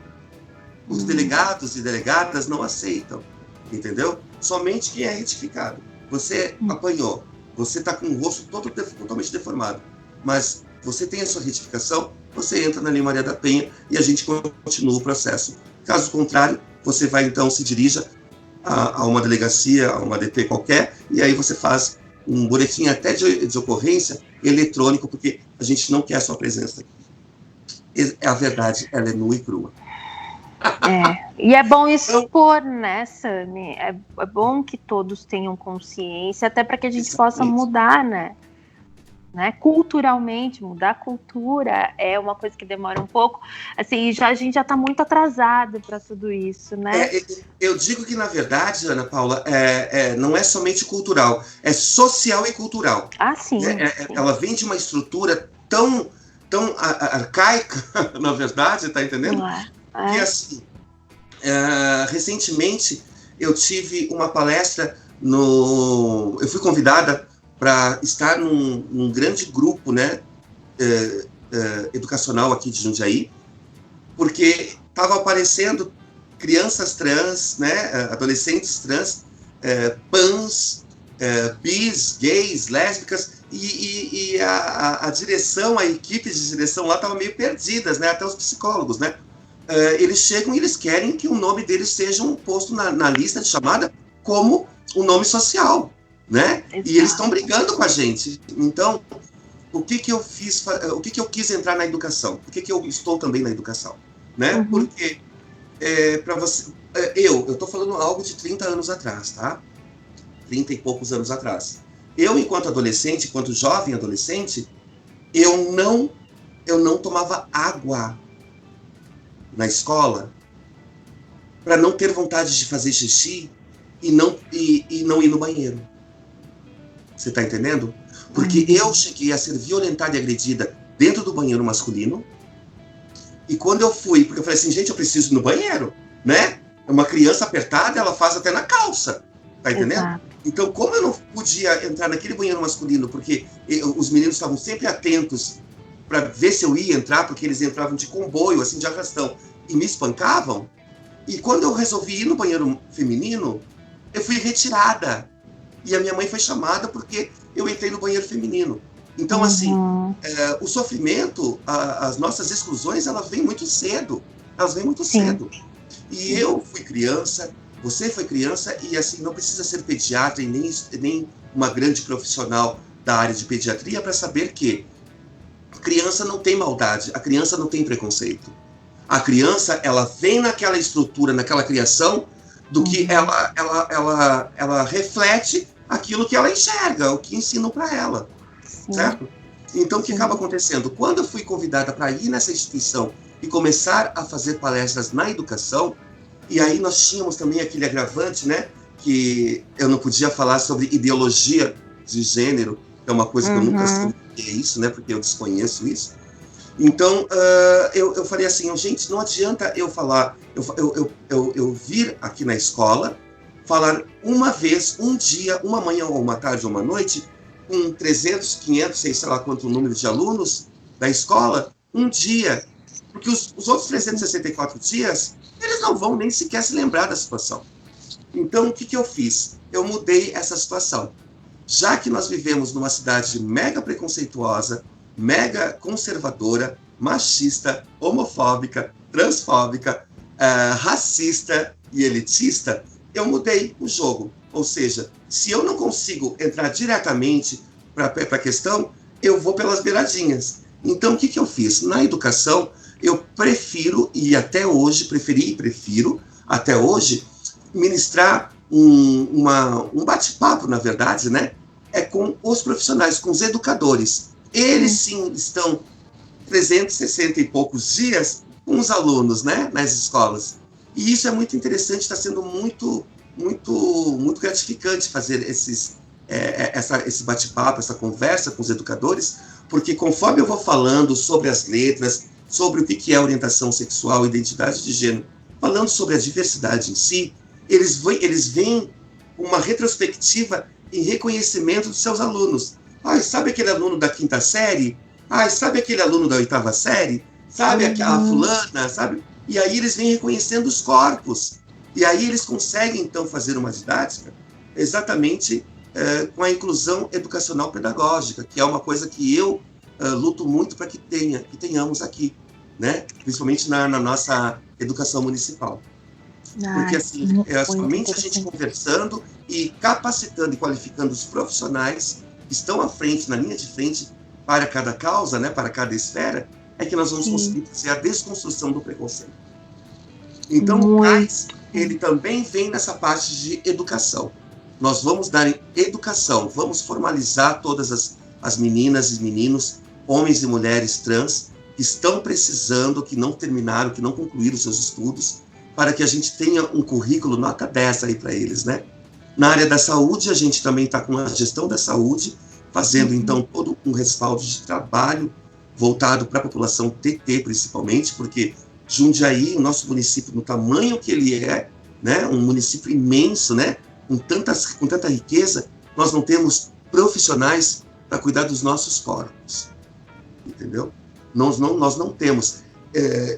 S3: Os delegados e delegadas não aceitam, entendeu? Somente quem é retificado. Você apanhou, você está com o rosto totalmente deformado, mas você tem a sua retificação, você entra na Lei Maria da Penha e a gente continua o processo. Caso contrário, você vai então se dirija a uma delegacia, a uma DP qualquer, e aí você faz um boletim até de ocorrência eletrônico, porque a gente não quer a sua presença. A verdade, ela é nua e crua.
S2: E é bom expor, né, Sami? É bom que todos tenham consciência, até para que a gente possa mudar, né? Culturalmente, mudar a cultura é uma coisa que demora um pouco, assim, a gente já está muito atrasado para tudo isso, né?
S3: Eu digo que, na verdade, Ana Paula, não é somente cultural, é social e cultural.
S2: Sim.
S3: Sim. Ela vem de uma estrutura tão arcaica, na verdade, tá entendendo? Que, assim, recentemente eu tive uma palestra eu fui convidada para estar num grande grupo, né, educacional aqui de Jundiaí, porque estava aparecendo crianças trans, né, adolescentes trans, pans, bis, gays, lésbicas, e a direção, a equipe de direção lá estava meio perdidas, né, até os psicólogos, né. Eles chegam e eles querem que o nome deles seja posto na lista de chamada como um nome social, né? Exato. E eles estão brigando com a gente. Então, o que eu fiz? O que eu quis entrar na educação? Por que eu estou também na educação? Né? Uhum. Porque, para você... Eu estou falando algo de 30 anos atrás, tá? 30 e poucos anos atrás. Eu, enquanto adolescente, enquanto jovem adolescente, eu não tomava água na escola para não ter vontade de fazer xixi e não ir no banheiro. Você tá entendendo? Porque eu cheguei a ser violentada e agredida dentro do banheiro masculino, e quando eu fui, porque eu falei assim, gente, eu preciso ir no banheiro, né? Uma criança apertada, ela faz até na calça, tá entendendo? Exato. Então, como eu não podia entrar naquele banheiro masculino, porque os meninos estavam sempre atentos para ver se eu ia entrar, porque eles entravam de comboio, assim, de arrastão, e me espancavam. E quando eu resolvi ir no banheiro feminino, eu fui retirada. E a minha mãe foi chamada porque eu entrei no banheiro feminino. Então, assim, o sofrimento, as nossas exclusões, elas vêm muito cedo. Elas vêm muito cedo. E eu fui criança, você foi criança, e assim, não precisa ser pediatra e nem uma grande profissional da área de pediatria para saber que a criança não tem maldade, a criança não tem preconceito. A criança, ela vem naquela estrutura, naquela criação, do que ela reflete aquilo que ela enxerga, o que ensinam para ela, certo? Então, o que acaba acontecendo? Quando eu fui convidada para ir nessa instituição e começar a fazer palestras na educação, e aí nós tínhamos também aquele agravante, né, que eu não podia falar sobre ideologia de gênero, que é uma coisa que eu nunca soube que é isso, né, porque eu desconheço isso. Então, eu falei assim, gente, não adianta eu falar, eu vir aqui na escola, falar uma vez, um dia, uma manhã ou uma tarde ou uma noite, com 300, 500, sei lá quanto número de alunos da escola, um dia, porque os outros 364 dias, eles não vão nem sequer se lembrar da situação. Então, o que eu fiz? Eu mudei essa situação. Já que nós vivemos numa cidade mega preconceituosa, mega conservadora, machista, homofóbica, transfóbica, racista e elitista, eu mudei o jogo. Ou seja, se eu não consigo entrar diretamente para a questão, eu vou pelas beiradinhas. Então, o que eu fiz? Na educação, eu prefiro, e até hoje, prefiro, até hoje, ministrar um bate-papo, na verdade, né? Com os profissionais, com os educadores. Eles, sim, estão 360 e poucos dias com os alunos, né, nas escolas. E isso é muito interessante, está sendo muito gratificante fazer esse bate-papo, essa conversa com os educadores, porque conforme eu vou falando sobre as letras, sobre o que é orientação sexual, identidade de gênero, falando sobre a diversidade em si, eles veem uma retrospectiva em reconhecimento dos seus alunos. Sabe aquele aluno da 5ª série? Sabe aquele aluno da 8ª série? Sabe aquela fulana? Sabe? E aí eles vêm reconhecendo os corpos. E aí eles conseguem, então, fazer uma didática exatamente com a inclusão educacional pedagógica, que é uma coisa que eu luto muito para que tenhamos aqui, né? Principalmente na nossa educação municipal. Porque assim, somente a gente conversando e capacitando e qualificando os profissionais que estão à frente, na linha de frente, para cada causa, né, para cada esfera, é que nós vamos conseguir fazer a desconstrução do preconceito. Então, o CAIS, ele também vem nessa parte de educação. Nós vamos dar educação, vamos formalizar todas as meninas e meninos, homens e mulheres trans, que estão precisando, que não terminaram, que não concluíram seus estudos, para que a gente tenha um currículo nota 10 aí para eles, né? Na área da saúde, a gente também está com a gestão da saúde, fazendo, então, todo um respaldo de trabalho voltado para a população TT, principalmente, porque Jundiaí, o nosso município, no tamanho que ele é, né, um município imenso, né, com tanta riqueza, nós não temos profissionais para cuidar dos nossos corpos, entendeu? Nós não temos.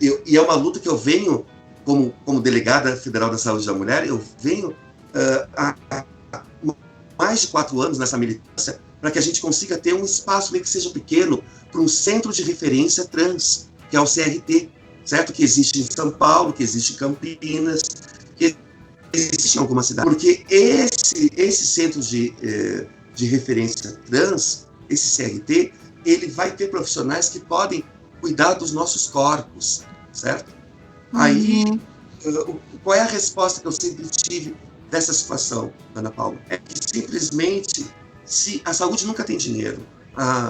S3: E é uma luta que eu venho, como delegada federal da saúde da mulher, eu venho há mais de 4 anos nessa militância para que a gente consiga ter um espaço, nem que seja pequeno, para um centro de referência trans, que é o CRT, certo? Que existe em São Paulo, que existe em Campinas, que existe em algumas cidades. Porque esse centro de referência trans, esse CRT, ele vai ter profissionais que podem cuidar dos nossos corpos, certo? Aí, qual é a resposta que eu sempre tive dessa situação, Ana Paula? É que simplesmente, se a saúde nunca tem dinheiro,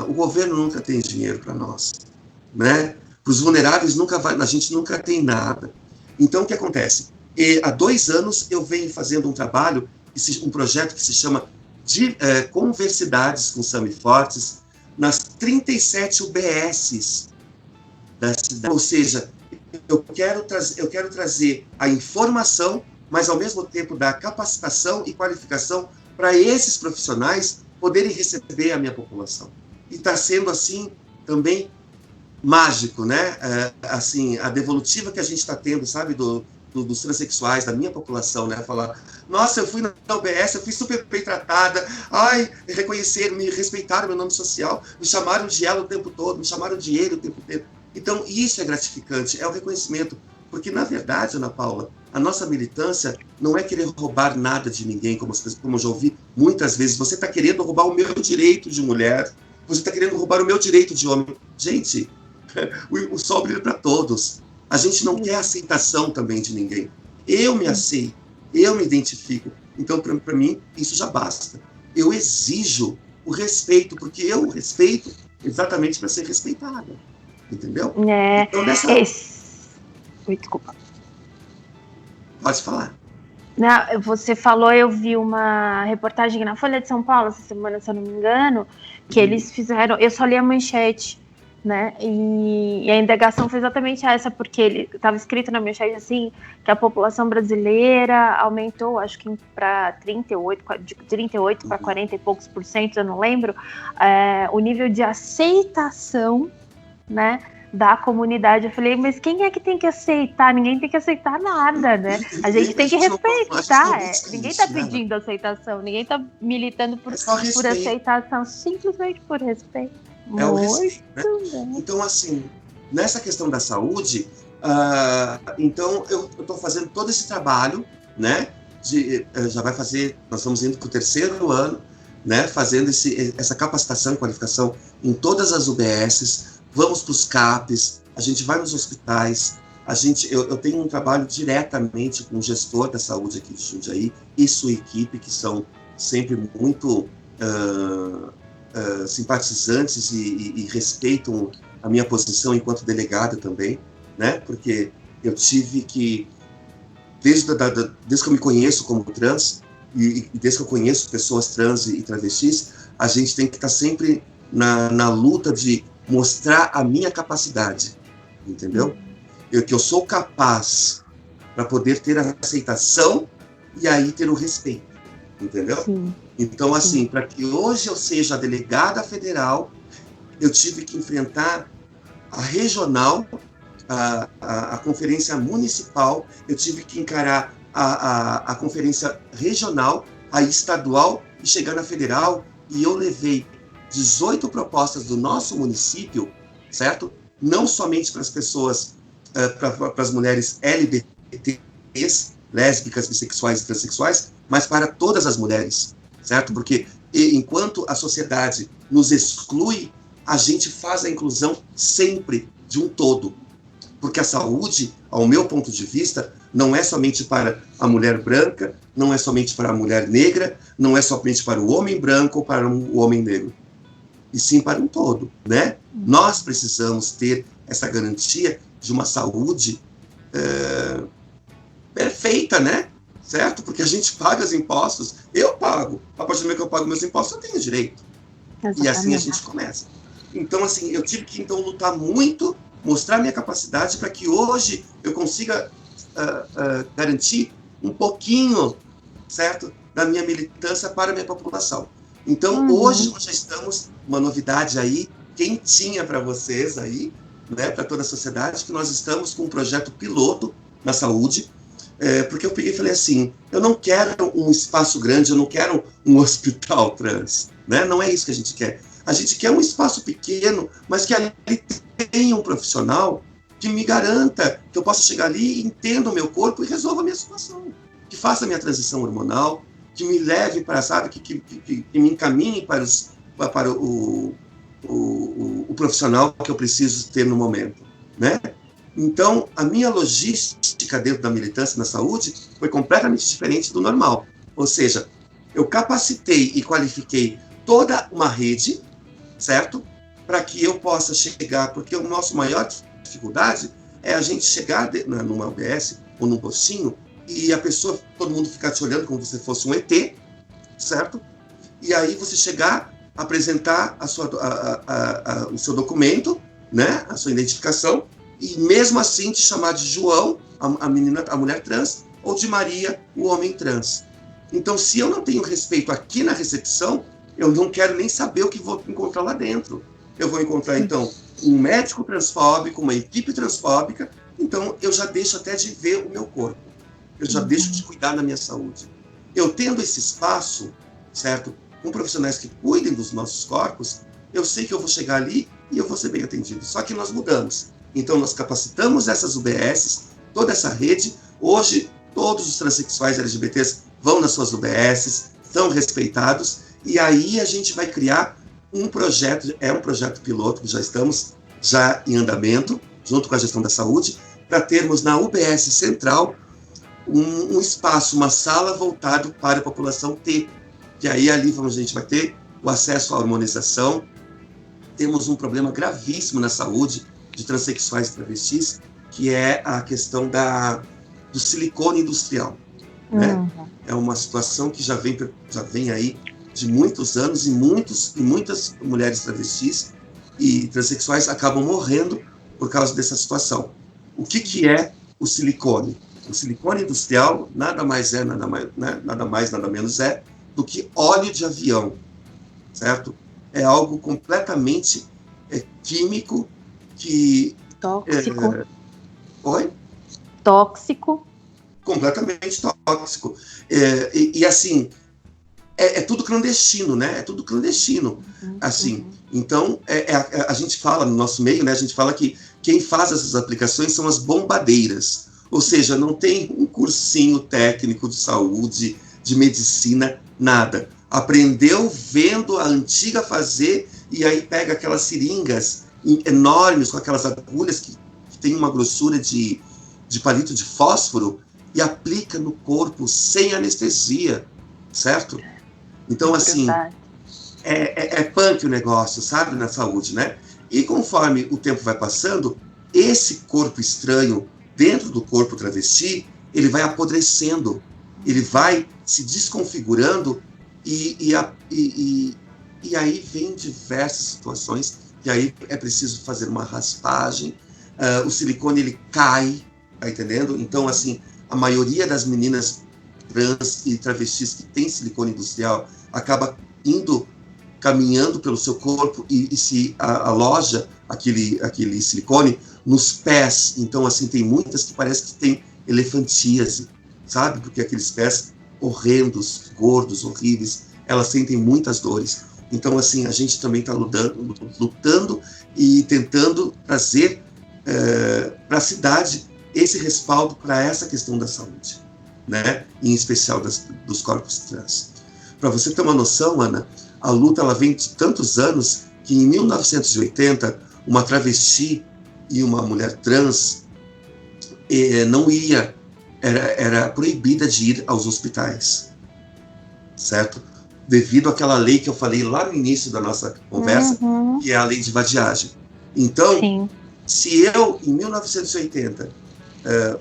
S3: o governo nunca tem dinheiro para nós, né? Para os vulneráveis, a gente nunca tem nada. Então, o que acontece? Há 2 anos eu venho fazendo um trabalho, um projeto que se chama Conversidades com Sami Fortes, nas 37 UBSs da cidade. Ou seja, eu quero trazer a informação, mas ao mesmo tempo dar capacitação e qualificação para esses profissionais poderem receber a minha população. E está sendo assim também mágico, né? Assim, a devolutiva que a gente está tendo, sabe, dos transexuais, da minha população, né? Falar, nossa, eu fui na UBS, eu fui super bem tratada, reconheceram, me respeitaram meu nome social, me chamaram de ela o tempo todo, me chamaram de ele o tempo todo. Então, isso é gratificante, é o reconhecimento, porque, na verdade, Ana Paula, a nossa militância não é querer roubar nada de ninguém, como eu já ouvi muitas vezes. Você está querendo roubar o meu direito de mulher, você está querendo roubar o meu direito de homem. Gente, o sol brilha para todos. A gente não quer aceitação também de ninguém. Eu me aceito, eu me identifico. Então, para mim, isso já basta. Eu exijo o respeito, porque eu respeito exatamente para ser respeitada. Entendeu? Então,
S2: Oi, desculpa.
S3: Pode falar.
S2: Não, você falou, eu vi uma reportagem na Folha de São Paulo essa semana, se eu não me engano, que eles fizeram, eu só li a manchete, né, e a indagação foi exatamente essa, porque ele estava escrito na manchete assim, que a população brasileira aumentou, acho que para 38 para 40 e poucos %, eu não lembro, o nível de aceitação, né, da comunidade. Eu falei, mas quem é que tem que aceitar? Ninguém tem que aceitar nada, né? A gente tem que respeitar. Ninguém está pedindo aceitação, ninguém está militando por aceitação, simplesmente por respeito.
S3: É o respeito, né? Então, assim, nessa questão da saúde, então eu estou fazendo todo esse trabalho, né? Já vai fazer, nós estamos indo para o 3º ano, né? Fazendo essa capacitação e qualificação em todas as UBSs. Vamos para os CAPs, a gente vai nos hospitais, eu tenho um trabalho diretamente com o gestor da saúde aqui de Jundiaí e sua equipe, que são sempre muito simpatizantes e respeitam a minha posição enquanto delegada também, né? Porque eu tive que, desde que eu me conheço como trans, e desde que eu conheço pessoas trans e travestis, a gente tem que estar sempre na luta de mostrar a minha capacidade, entendeu? Que eu sou capaz para poder ter a aceitação e aí ter o respeito, entendeu?
S2: Sim.
S3: Então, assim, para que hoje eu seja a delegada federal, eu tive que enfrentar a regional, a conferência municipal, eu tive que encarar a conferência regional, a estadual e chegar na federal, e eu levei 18 propostas do nosso município, certo? Não somente para as pessoas, para as mulheres LGBTs, lésbicas, bissexuais e transexuais, mas para todas as mulheres, certo? Porque enquanto a sociedade nos exclui, a gente faz a inclusão sempre de um todo. Porque a saúde, ao meu ponto de vista, não é somente para a mulher branca, não é somente para a mulher negra, não é somente para o homem branco ou para o homem negro, e sim para um todo, né? Nós precisamos ter essa garantia de uma saúde perfeita, né? Certo? Porque a gente paga os impostos, eu pago. A partir do momento que eu pago meus impostos, eu tenho direito. Exatamente. E assim a gente começa. Então, assim, eu tive que então lutar muito, mostrar minha capacidade para que hoje eu consiga garantir um pouquinho, certo, da minha militância para a minha população. Então, hoje nós já estamos, uma novidade aí, quentinha para vocês aí, né, para toda a sociedade, que nós estamos com um projeto piloto na saúde, porque eu peguei e falei assim, eu não quero um espaço grande, eu não quero um hospital trans, né? Não é isso que a gente quer. A gente quer um espaço pequeno, mas que ali tenha um profissional que me garanta que eu possa chegar ali, entenda o meu corpo e resolva a minha situação, que faça a minha transição hormonal, que me leve para, sabe, que me encaminhe para o profissional que eu preciso ter no momento, né? Então, a minha logística dentro da militância na saúde foi completamente diferente do normal. Ou seja, eu capacitei e qualifiquei toda uma rede, certo? Para que eu possa chegar, porque a nossa maior dificuldade é a gente chegar numa UBS ou num postinho e a pessoa, todo mundo ficar te olhando como se você fosse um ET, certo? E aí você chegar, apresentar o seu documento, né? A sua identificação, e mesmo assim te chamar de João, a mulher trans, ou de Maria, o homem trans. Então, se eu não tenho respeito aqui na recepção, eu não quero nem saber o que vou encontrar lá dentro. Eu vou encontrar, então, um médico transfóbico, uma equipe transfóbica, então eu já deixo até de ver o meu corpo. Eu já deixo de cuidar da minha saúde. Eu tendo esse espaço, certo, com profissionais que cuidem dos nossos corpos, eu sei que eu vou chegar ali e eu vou ser bem atendido. Só que nós mudamos. Então, nós capacitamos essas UBSs, toda essa rede. Hoje, todos os transexuais LGBTs vão nas suas UBSs, são respeitados, e aí a gente vai criar um projeto piloto, que já estamos em andamento, junto com a gestão da saúde, para termos na UBS Central um espaço, uma sala voltado para a população T, que aí ali a gente vai ter o acesso à hormonização. Temos um problema gravíssimo na saúde de transexuais e travestis, que é a questão do silicone industrial. Né? É uma situação que já vem aí de muitos anos, e muitas mulheres travestis e transexuais acabam morrendo por causa dessa situação. O que é o silicone? O silicone industrial nada mais, nada menos é do que óleo de avião, certo? É algo completamente químico, que...
S2: Tóxico.
S3: Oi?
S2: Tóxico.
S3: Completamente tóxico. E assim, é tudo clandestino, né? É tudo clandestino. Assim, então, a gente fala no nosso meio, né? A gente fala que quem faz essas aplicações são as bombadeiras. Ou seja, não tem um cursinho técnico de saúde, de medicina, nada. Aprendeu vendo a antiga fazer, e aí pega aquelas seringas enormes, com aquelas agulhas que tem uma grossura de palito de fósforo, e aplica no corpo sem anestesia, certo? Então, assim, é punk o negócio, sabe, na saúde, né? E conforme o tempo vai passando, esse corpo estranho dentro do corpo travesti, ele vai apodrecendo, ele vai se desconfigurando, e aí vem diversas situações, que aí é preciso fazer uma raspagem, o silicone ele cai, tá entendendo? Então, assim, a maioria das meninas trans e travestis que tem silicone industrial acaba caminhando pelo seu corpo e se aloja aquele silicone nos pés. Então, assim, tem muitas que parece que tem elefantíase, sabe? Porque aqueles pés horrendos, gordos, horríveis, elas sentem muitas dores. Então, assim, a gente também está lutando e tentando trazer para a cidade esse respaldo para essa questão da saúde, né? Em especial dos corpos trans. Para você ter uma noção, Ana, a luta ela vem de tantos anos que em 1980 uma travesti e uma mulher trans não ia, era proibida de ir aos hospitais, certo? Devido àquela lei que eu falei lá no início da nossa conversa, que é a lei de vadiagem. Então, sim, se eu, em 1980,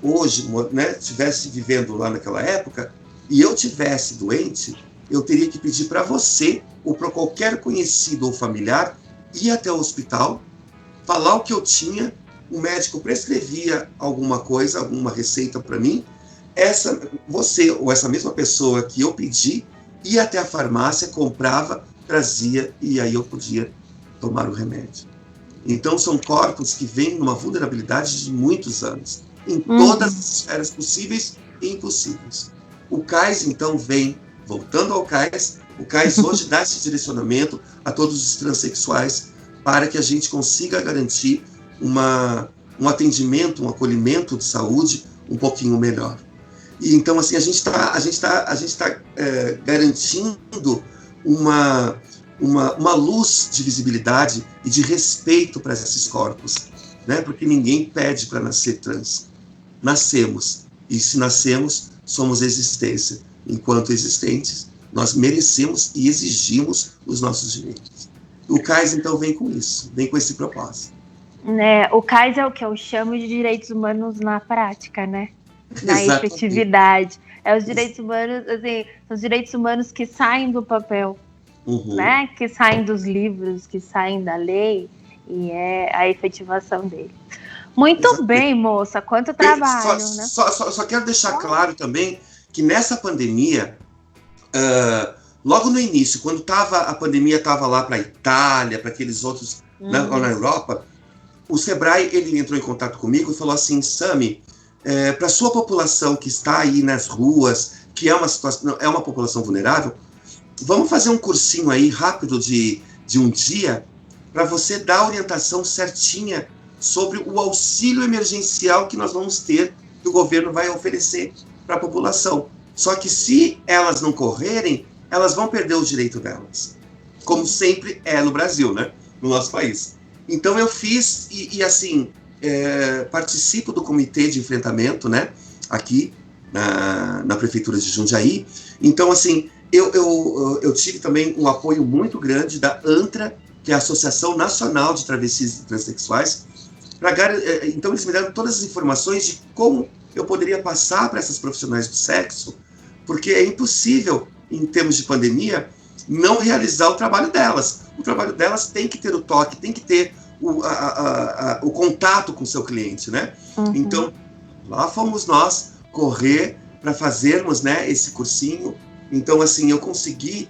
S3: hoje, né, estivesse vivendo lá naquela época, e eu tivesse doente, eu teria que pedir para você, ou para qualquer conhecido ou familiar, ir até o hospital, falar o que eu tinha, o médico prescrevia alguma coisa, alguma receita para mim, você, ou essa mesma pessoa que eu pedi, ia até a farmácia, comprava, trazia, e aí eu podia tomar o remédio. Então, são corpos que vêm numa vulnerabilidade de muitos anos, em todas as esferas possíveis e impossíveis. O CAIS, então, vem, voltando ao CAIS, o CAIS hoje dá esse direcionamento a todos os transexuais para que a gente consiga garantir um atendimento, um acolhimento de saúde um pouquinho melhor. E então, assim, a gente está garantindo uma luz de visibilidade e de respeito para esses corpos, né? Porque ninguém pede para nascer trans. Nascemos, e se nascemos, somos existência. Enquanto existentes, nós merecemos e exigimos os nossos direitos. O CAIS, então, vem com isso, vem com esse propósito.
S2: O CAIS é o que eu chamo de direitos humanos na prática, né? Na efetividade. Os direitos humanos, assim, são os direitos humanos que saem do papel, né? Que saem dos livros, que saem da lei, e é a efetivação dele. Muito bem, moça, quanto trabalho, né?
S3: Só quero deixar claro também que nessa pandemia, logo no início, quando a pandemia estava lá para a Itália, para aqueles outros, na Europa, o Sebrae ele entrou em contato comigo e falou assim: Sami, para a sua população que está aí nas ruas, que é uma população vulnerável, vamos fazer um cursinho aí rápido de um dia para você dar a orientação certinha sobre o auxílio emergencial que nós vamos ter, que o governo vai oferecer para a população. Só que se elas não correrem, elas vão perder o direito delas. Como sempre é no Brasil, né? No nosso país. Então eu fiz, e assim, participo do comitê de enfrentamento, né? Aqui, na Prefeitura de Jundiaí. Então, assim, eu tive também um apoio muito grande da ANTRA, que é a Associação Nacional de Travestis e Transsexuais. Então, eles me deram todas as informações de como eu poderia passar para essas profissionais do sexo, porque é impossível, em termos de pandemia, não realizar o trabalho delas. O trabalho delas tem que ter o toque, tem que ter o contato com o seu cliente, né? Então, lá fomos nós correr para fazermos, né, esse cursinho. Então, assim, eu consegui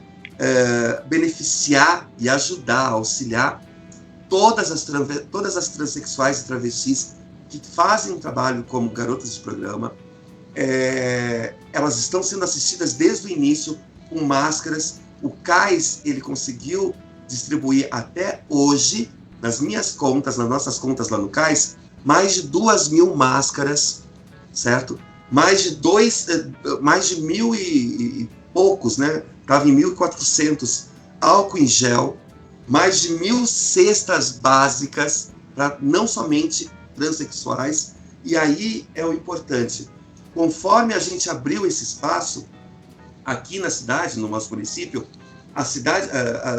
S3: beneficiar e ajudar, auxiliar todas as transexuais e travestis que fazem um trabalho como garotas de programa. Elas estão sendo assistidas desde o início com máscaras. O CAIS, ele conseguiu distribuir até hoje, nas minhas contas, nas nossas contas lá no CAIS, mais de 2.000 máscaras, certo? Mais de 1.000 e poucos, né? Estava em 1.400 álcool em gel, mais de 1.000 cestas básicas para não somente transexuais. E aí é o importante. Conforme a gente abriu esse espaço, aqui na cidade, no nosso município, a cidade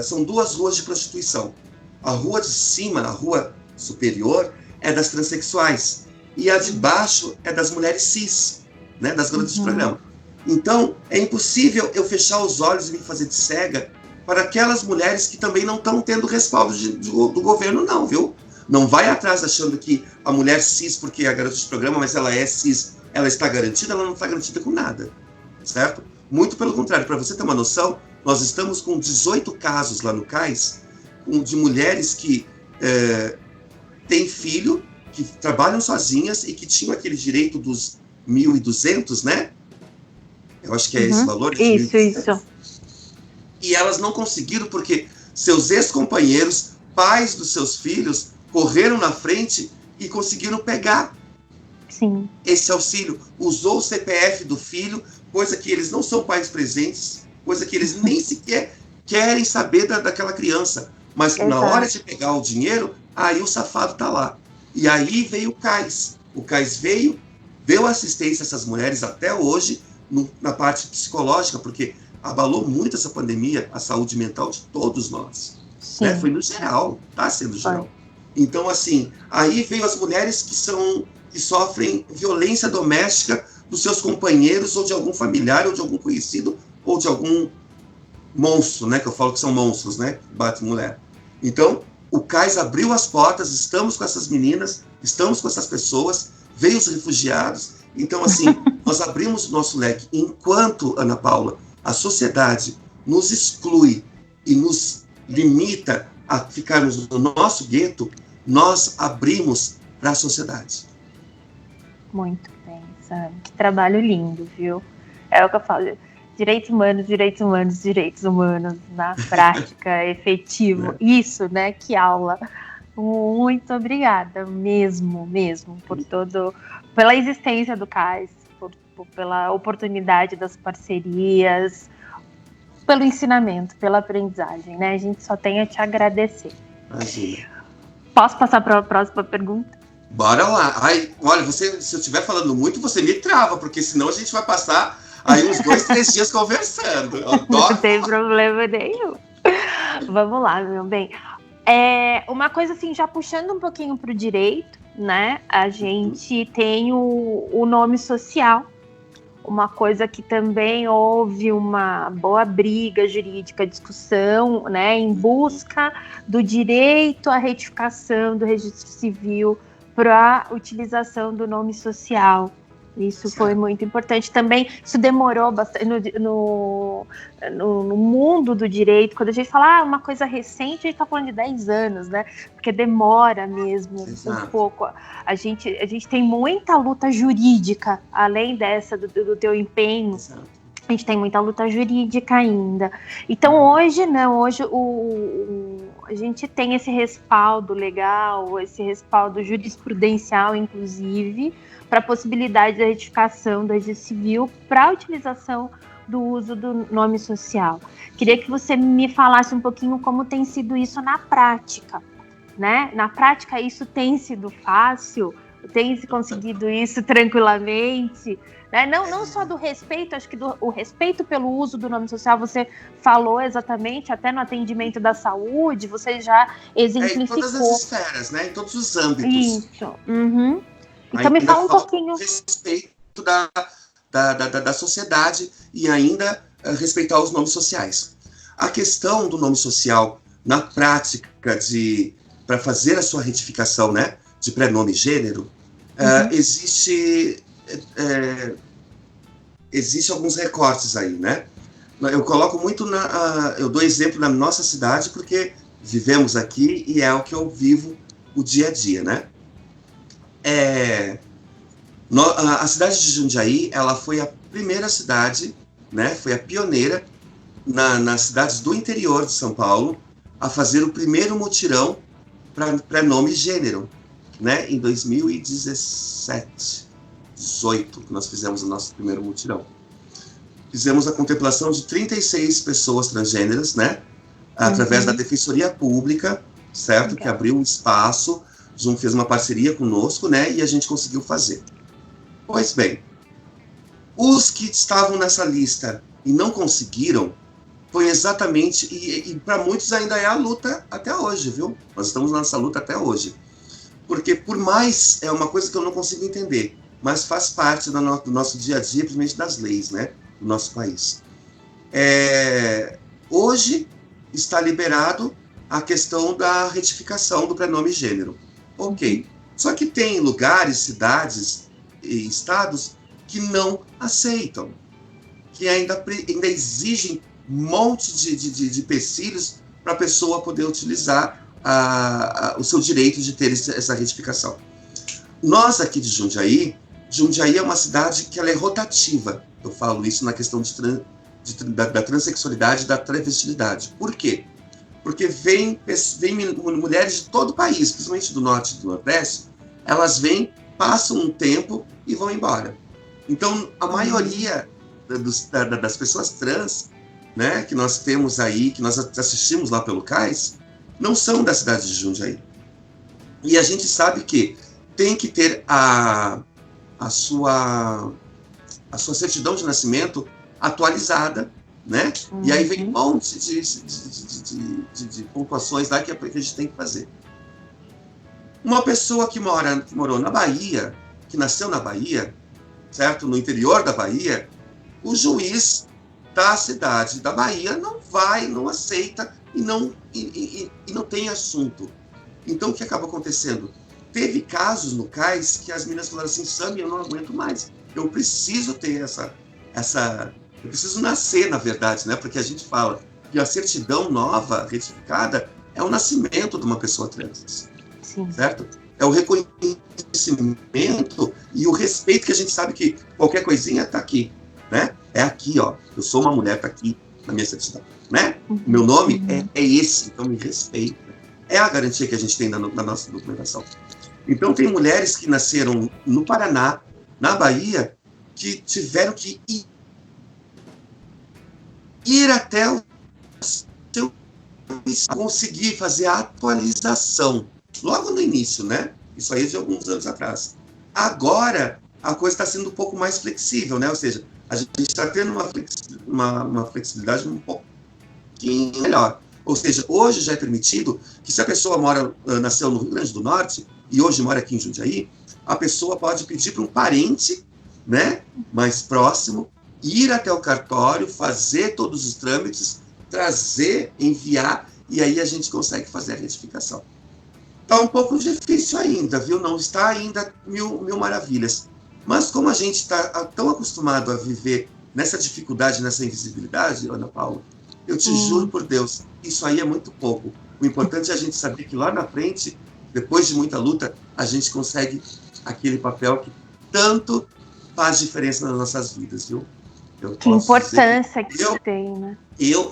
S3: são 2 ruas de prostituição. A rua de cima, a rua superior, é das transexuais. E a de baixo é das mulheres cis, né, das garotas de programa. Então, é impossível eu fechar os olhos e me fazer de cega para aquelas mulheres que também não estão tendo respaldo do governo, não, viu? Não vai atrás achando que a mulher cis, porque é a garota de programa, mas ela é cis, ela está garantida, ela não está garantida com nada, certo? Muito pelo contrário, para você ter uma noção, nós estamos com 18 casos lá no CAIS, de mulheres que têm filho, que trabalham sozinhas e que tinham aquele direito dos 1.200, né? Eu acho que é esse valor.
S2: Isso.
S3: E elas não conseguiram porque seus ex-companheiros, pais dos seus filhos, correram na frente e conseguiram pegar esse auxílio. Usou o CPF do filho, coisa que eles não são pais presentes, coisa que eles nem sequer querem saber daquela criança. Mas na hora de pegar o dinheiro, aí o safado está lá. E aí veio o CAIS. O CAIS veio, deu assistência a essas mulheres até hoje, na parte psicológica, porque abalou muito essa pandemia, a saúde mental de todos nós. Né? Foi no geral, está sendo geral. Então, assim, aí veio as mulheres que sofrem violência doméstica dos seus companheiros, ou de algum familiar, ou de algum conhecido, ou de algum monstro, né? Que eu falo que são monstros, né? Bate mulher. Então, o CAIS abriu as portas, estamos com essas meninas, estamos com essas pessoas, veio os refugiados. Então, assim, nós abrimos o nosso leque. Enquanto, Ana Paula, a sociedade nos exclui e nos limita a ficarmos no nosso gueto, nós abrimos para a sociedade.
S2: Muito bem, Sam. Que trabalho lindo, viu? É o que eu falo. Direitos humanos, direitos humanos, direitos humanos na prática, efetivo. Isso, né? Que aula. Muito obrigada, mesmo, pela existência do CAIS, pela oportunidade das parcerias, pelo ensinamento, pela aprendizagem, né? A gente só tem a te agradecer.
S3: Imagina.
S2: Posso passar para a próxima pergunta?
S3: Bora lá. Ai, olha, se eu estiver falando muito, você me trava, porque senão a gente vai passar aí uns 2, 3 dias conversando.
S2: Não tem problema nenhum. Vamos lá, meu bem. Uma coisa assim, já puxando um pouquinho para o direito, né? A gente tem o nome social, uma coisa que também houve uma boa briga jurídica, discussão, né? Em busca do direito à retificação do registro civil para a utilização do nome social. Isso foi muito importante também. Isso demorou bastante no mundo do direito. Quando a gente fala uma coisa recente, a gente está falando de 10 anos, né? Porque demora mesmo um pouco. A gente tem muita luta jurídica, além dessa do teu empenho. Exato. A gente tem muita luta jurídica ainda. Então, hoje, não. Hoje a gente tem esse respaldo legal, esse respaldo jurisprudencial, inclusive, para a possibilidade da retificação do registro civil para a utilização do uso do nome social. Queria que você me falasse um pouquinho como tem sido isso na prática, né? Na prática, isso tem sido fácil? Tem se conseguido isso tranquilamente? Né? Não só do respeito, acho que o respeito pelo uso do nome social, você falou exatamente, até no atendimento da saúde, você já exemplificou.
S3: Em todas as esferas, né? Em todos os âmbitos.
S2: Isso. Uhum. Então me fala um pouquinho.
S3: Respeito da sociedade e ainda respeitar os nomes sociais. A questão do nome social, na prática, para fazer a sua retificação, né, de prenome e gênero, existe alguns recortes aí, né? Eu coloco muito eu dou exemplo na nossa cidade porque vivemos aqui e é o que eu vivo o dia a dia, né? A cidade de Jundiaí, ela foi a primeira cidade, né? Foi a pioneira nas cidades do interior de São Paulo a fazer o primeiro mutirão para nome e gênero, né? Em 2017, 18, que nós fizemos o nosso primeiro mutirão. Fizemos a contemplação de 36 pessoas transgêneras, né? Através da Defensoria Pública, certo? Que abriu um espaço, fez uma parceria conosco, né? E a gente conseguiu fazer. Pois bem, os que estavam nessa lista e não conseguiram, foi exatamente, e para muitos ainda é a luta até hoje, viu? Nós estamos nessa luta até hoje. Porque por mais, é uma coisa que eu não consigo entender, mas faz parte do nosso dia a dia, principalmente das leis, né? Do nosso país. Hoje está liberado a questão da retificação do prenome e gênero. Ok. Só que tem lugares, cidades e estados que não aceitam, que ainda exigem um monte de empecilhos para a pessoa poder utilizar o seu direito de ter essa retificação. Nós aqui de Jundiaí é uma cidade que ela é rotativa. Eu falo isso na questão da transexualidade e da travestilidade. Por quê? Porque vem mulheres de todo o país, principalmente do norte e do nordeste, elas vêm, passam um tempo e vão embora. Então, a maioria das pessoas trans, né, que nós temos aí, que nós assistimos lá pelo CAIS, não são da cidade de Jundiaí. E a gente sabe que tem que ter a sua certidão de nascimento atualizada, né? E aí vem um monte de pontuações lá que a gente tem que fazer. Uma pessoa que morou na Bahia, que nasceu na Bahia, certo? No interior da Bahia, o juiz da cidade da Bahia não aceita e não tem assunto. Então, o que acaba acontecendo? Teve casos no CAIS que as meninas falaram assim: Sam, eu não aguento mais, eu preciso ter eu preciso nascer, na verdade, né? Porque a gente fala, que a certidão nova, retificada, é o nascimento de uma pessoa trans.
S2: Sim.
S3: Certo? É o reconhecimento e o respeito, que a gente sabe que qualquer coisinha está aqui, né? É aqui, ó. Eu sou uma mulher, está aqui na minha certidão, né? Meu nome é esse, então me respeita. É a garantia que a gente tem na nossa documentação. Então, tem mulheres que nasceram no Paraná, na Bahia, que tiveram que ir até o seu conseguir fazer a atualização. Logo no início, né? Isso aí é de alguns anos atrás. Agora, a coisa está sendo um pouco mais flexível, né? Ou seja, a gente está tendo uma flexibilidade um pouquinho melhor. Ou seja, hoje já é permitido que, se a pessoa nasceu no Rio Grande do Norte e hoje mora aqui em Jundiaí, a pessoa pode pedir para um parente, né, mais próximo, ir até o cartório, fazer todos os trâmites, trazer, enviar, e aí a gente consegue fazer a retificação. Está um pouco difícil ainda, viu? Não está ainda mil maravilhas. Mas como a gente está tão acostumado a viver nessa dificuldade, nessa invisibilidade, Ana Paula, eu te juro por Deus, isso aí é muito pouco. O importante é a gente saber que lá na frente, depois de muita luta, a gente consegue aquele papel que tanto faz diferença nas nossas vidas, viu?
S2: Que importância que isso tem, né?
S3: Eu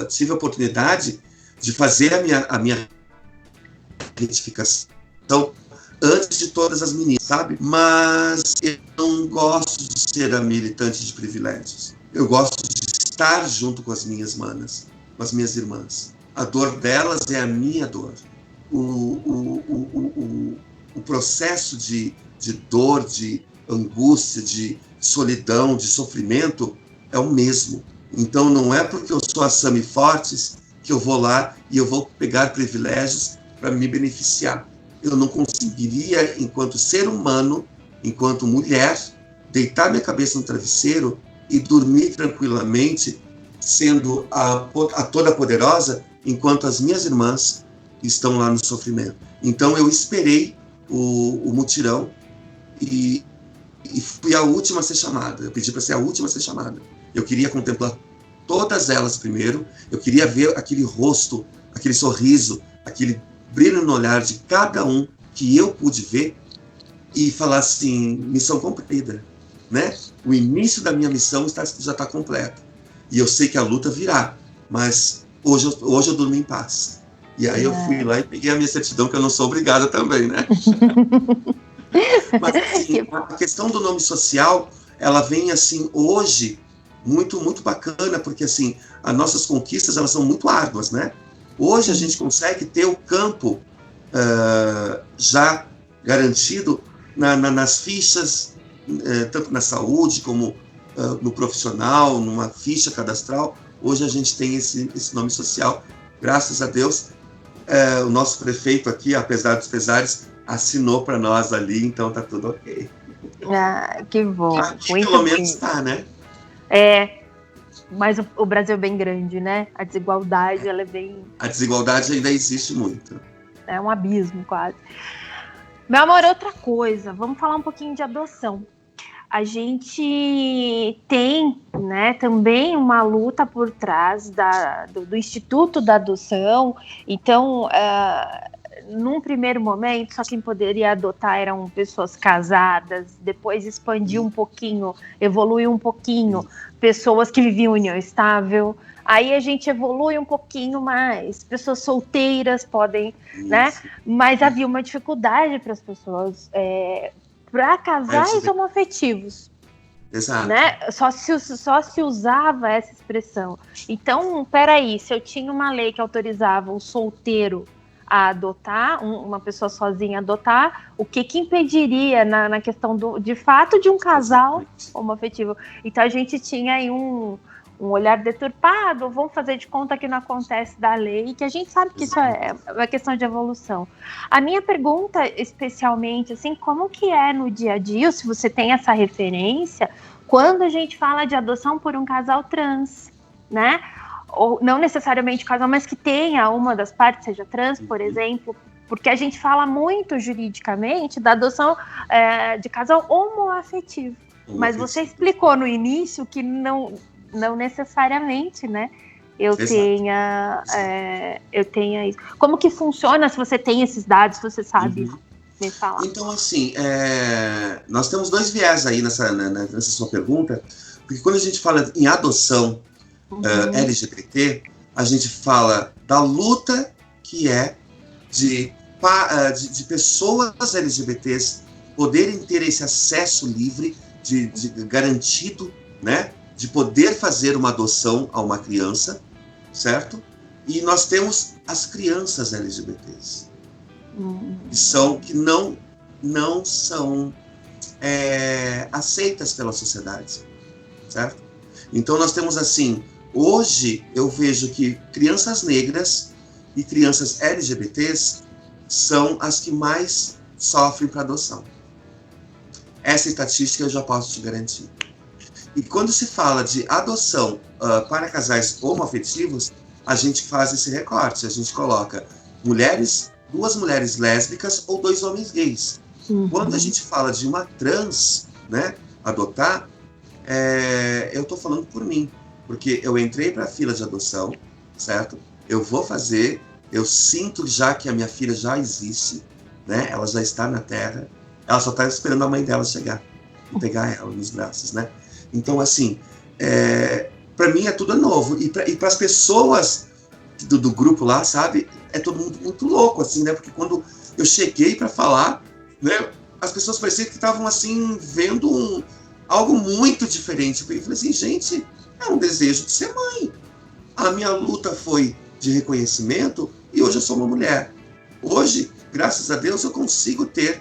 S3: tive a oportunidade de fazer a minha retificação antes de todas as meninas, sabe? Mas eu não gosto de ser a militante de privilégios. Eu gosto de estar junto com as minhas manas, com as minhas irmãs. A dor delas é a minha dor. O processo de dor, de angústia, de solidão, de sofrimento é o mesmo. Então não é porque eu sou a Sami Fortes que eu vou lá e eu vou pegar privilégios para me beneficiar. Eu não conseguiria, enquanto ser humano, enquanto mulher, deitar minha cabeça no travesseiro e dormir tranquilamente, sendo a toda-poderosa, enquanto as minhas irmãs estão lá no sofrimento. Então eu esperei o mutirão e fui a última a ser chamada. Eu pedi para ser a última a ser chamada. Eu queria contemplar todas elas primeiro, eu queria ver aquele rosto, aquele sorriso, aquele brilho no olhar de cada um que eu pude ver e falar assim, missão cumprida, né? O início da minha missão já está completo. E eu sei que a luta virá, mas hoje eu durmo em paz. E aí eu fui lá e peguei a minha certidão, que eu não sou obrigada também, né? Mas assim, a questão do nome social, ela vem assim hoje muito, muito bacana, porque assim, as nossas conquistas, elas são muito árduas, né? Hoje a gente consegue ter o campo já garantido nas fichas, tanto na saúde como no profissional, numa ficha cadastral. Hoje a gente tem esse nome social, graças a Deus. O nosso prefeito aqui, apesar dos pesares, assinou para nós ali, então tá tudo ok.
S2: Ah, que bom.
S3: Aqui, pelo menos tá, né?
S2: Mas o Brasil é bem grande, né? A desigualdade, ela é bem...
S3: A desigualdade ainda existe muito.
S2: É um abismo, quase. Meu amor, outra coisa. Vamos falar um pouquinho de adoção. A gente tem, né, também uma luta por trás do Instituto da Adoção. Então, num primeiro momento, só quem poderia adotar eram pessoas casadas, depois expandiu um pouquinho, evoluiu um pouquinho, pessoas que viviam em união estável. Aí a gente evolui um pouquinho mais, pessoas solteiras podem, né? Mas havia uma dificuldade para as pessoas, para casais homoafetivos.
S3: Exato.
S2: Né? Só se usava essa expressão. Então, peraí, se eu tinha uma lei que autorizava o solteiro a adotar, uma pessoa sozinha adotar, o que impediria na questão de fato de um casal homoafetivo? Então a gente tinha aí um olhar deturpado, vamos fazer de conta que não acontece da lei, que a gente sabe que isso é uma questão de evolução. A minha pergunta, especialmente, assim, como que é no dia a dia, ou se você tem essa referência, quando a gente fala de adoção por um casal trans, né? Ou não necessariamente casal, mas que tenha uma das partes, seja trans, por exemplo, porque a gente fala muito juridicamente da adoção de casal homoafetivo. Mas você explicou no início que não necessariamente, né? eu tenha isso. Como que funciona, se você tem esses dados, se você sabe me falar?
S3: Então, assim, nós temos 2 viés aí nessa sua pergunta, porque quando a gente fala em adoção LGBT, a gente fala da luta que é de pessoas LGBTs poderem ter esse acesso livre, garantido, né, de poder fazer uma adoção a uma criança, certo? E nós temos as crianças LGBTs, que não são aceitas pela sociedade, certo? Então nós temos assim, hoje eu vejo que crianças negras e crianças LGBTs são as que mais sofrem para adoção. Essa estatística eu já posso te garantir. E quando se fala de adoção para casais homoafetivos, a gente faz esse recorte, a gente coloca 2 mulheres lésbicas ou 2 homens gays. Quando a gente fala de uma trans, né, adotar, eu estou falando por mim, porque eu entrei para a fila de adoção, certo? Eu vou fazer, eu sinto já que a minha filha já existe, né? Ela já está na Terra, ela só está esperando a mãe dela chegar e pegar ela nos braços, né? Então, assim, para mim é tudo novo. E para as pessoas do grupo lá, sabe, é todo mundo muito louco, assim, né? Porque quando eu cheguei para falar, né, as pessoas pareciam que estavam, assim, vendo algo muito diferente. Eu falei assim, gente, é um desejo de ser mãe. A minha luta foi de reconhecimento e hoje eu sou uma mulher. Hoje, graças a Deus, eu consigo ter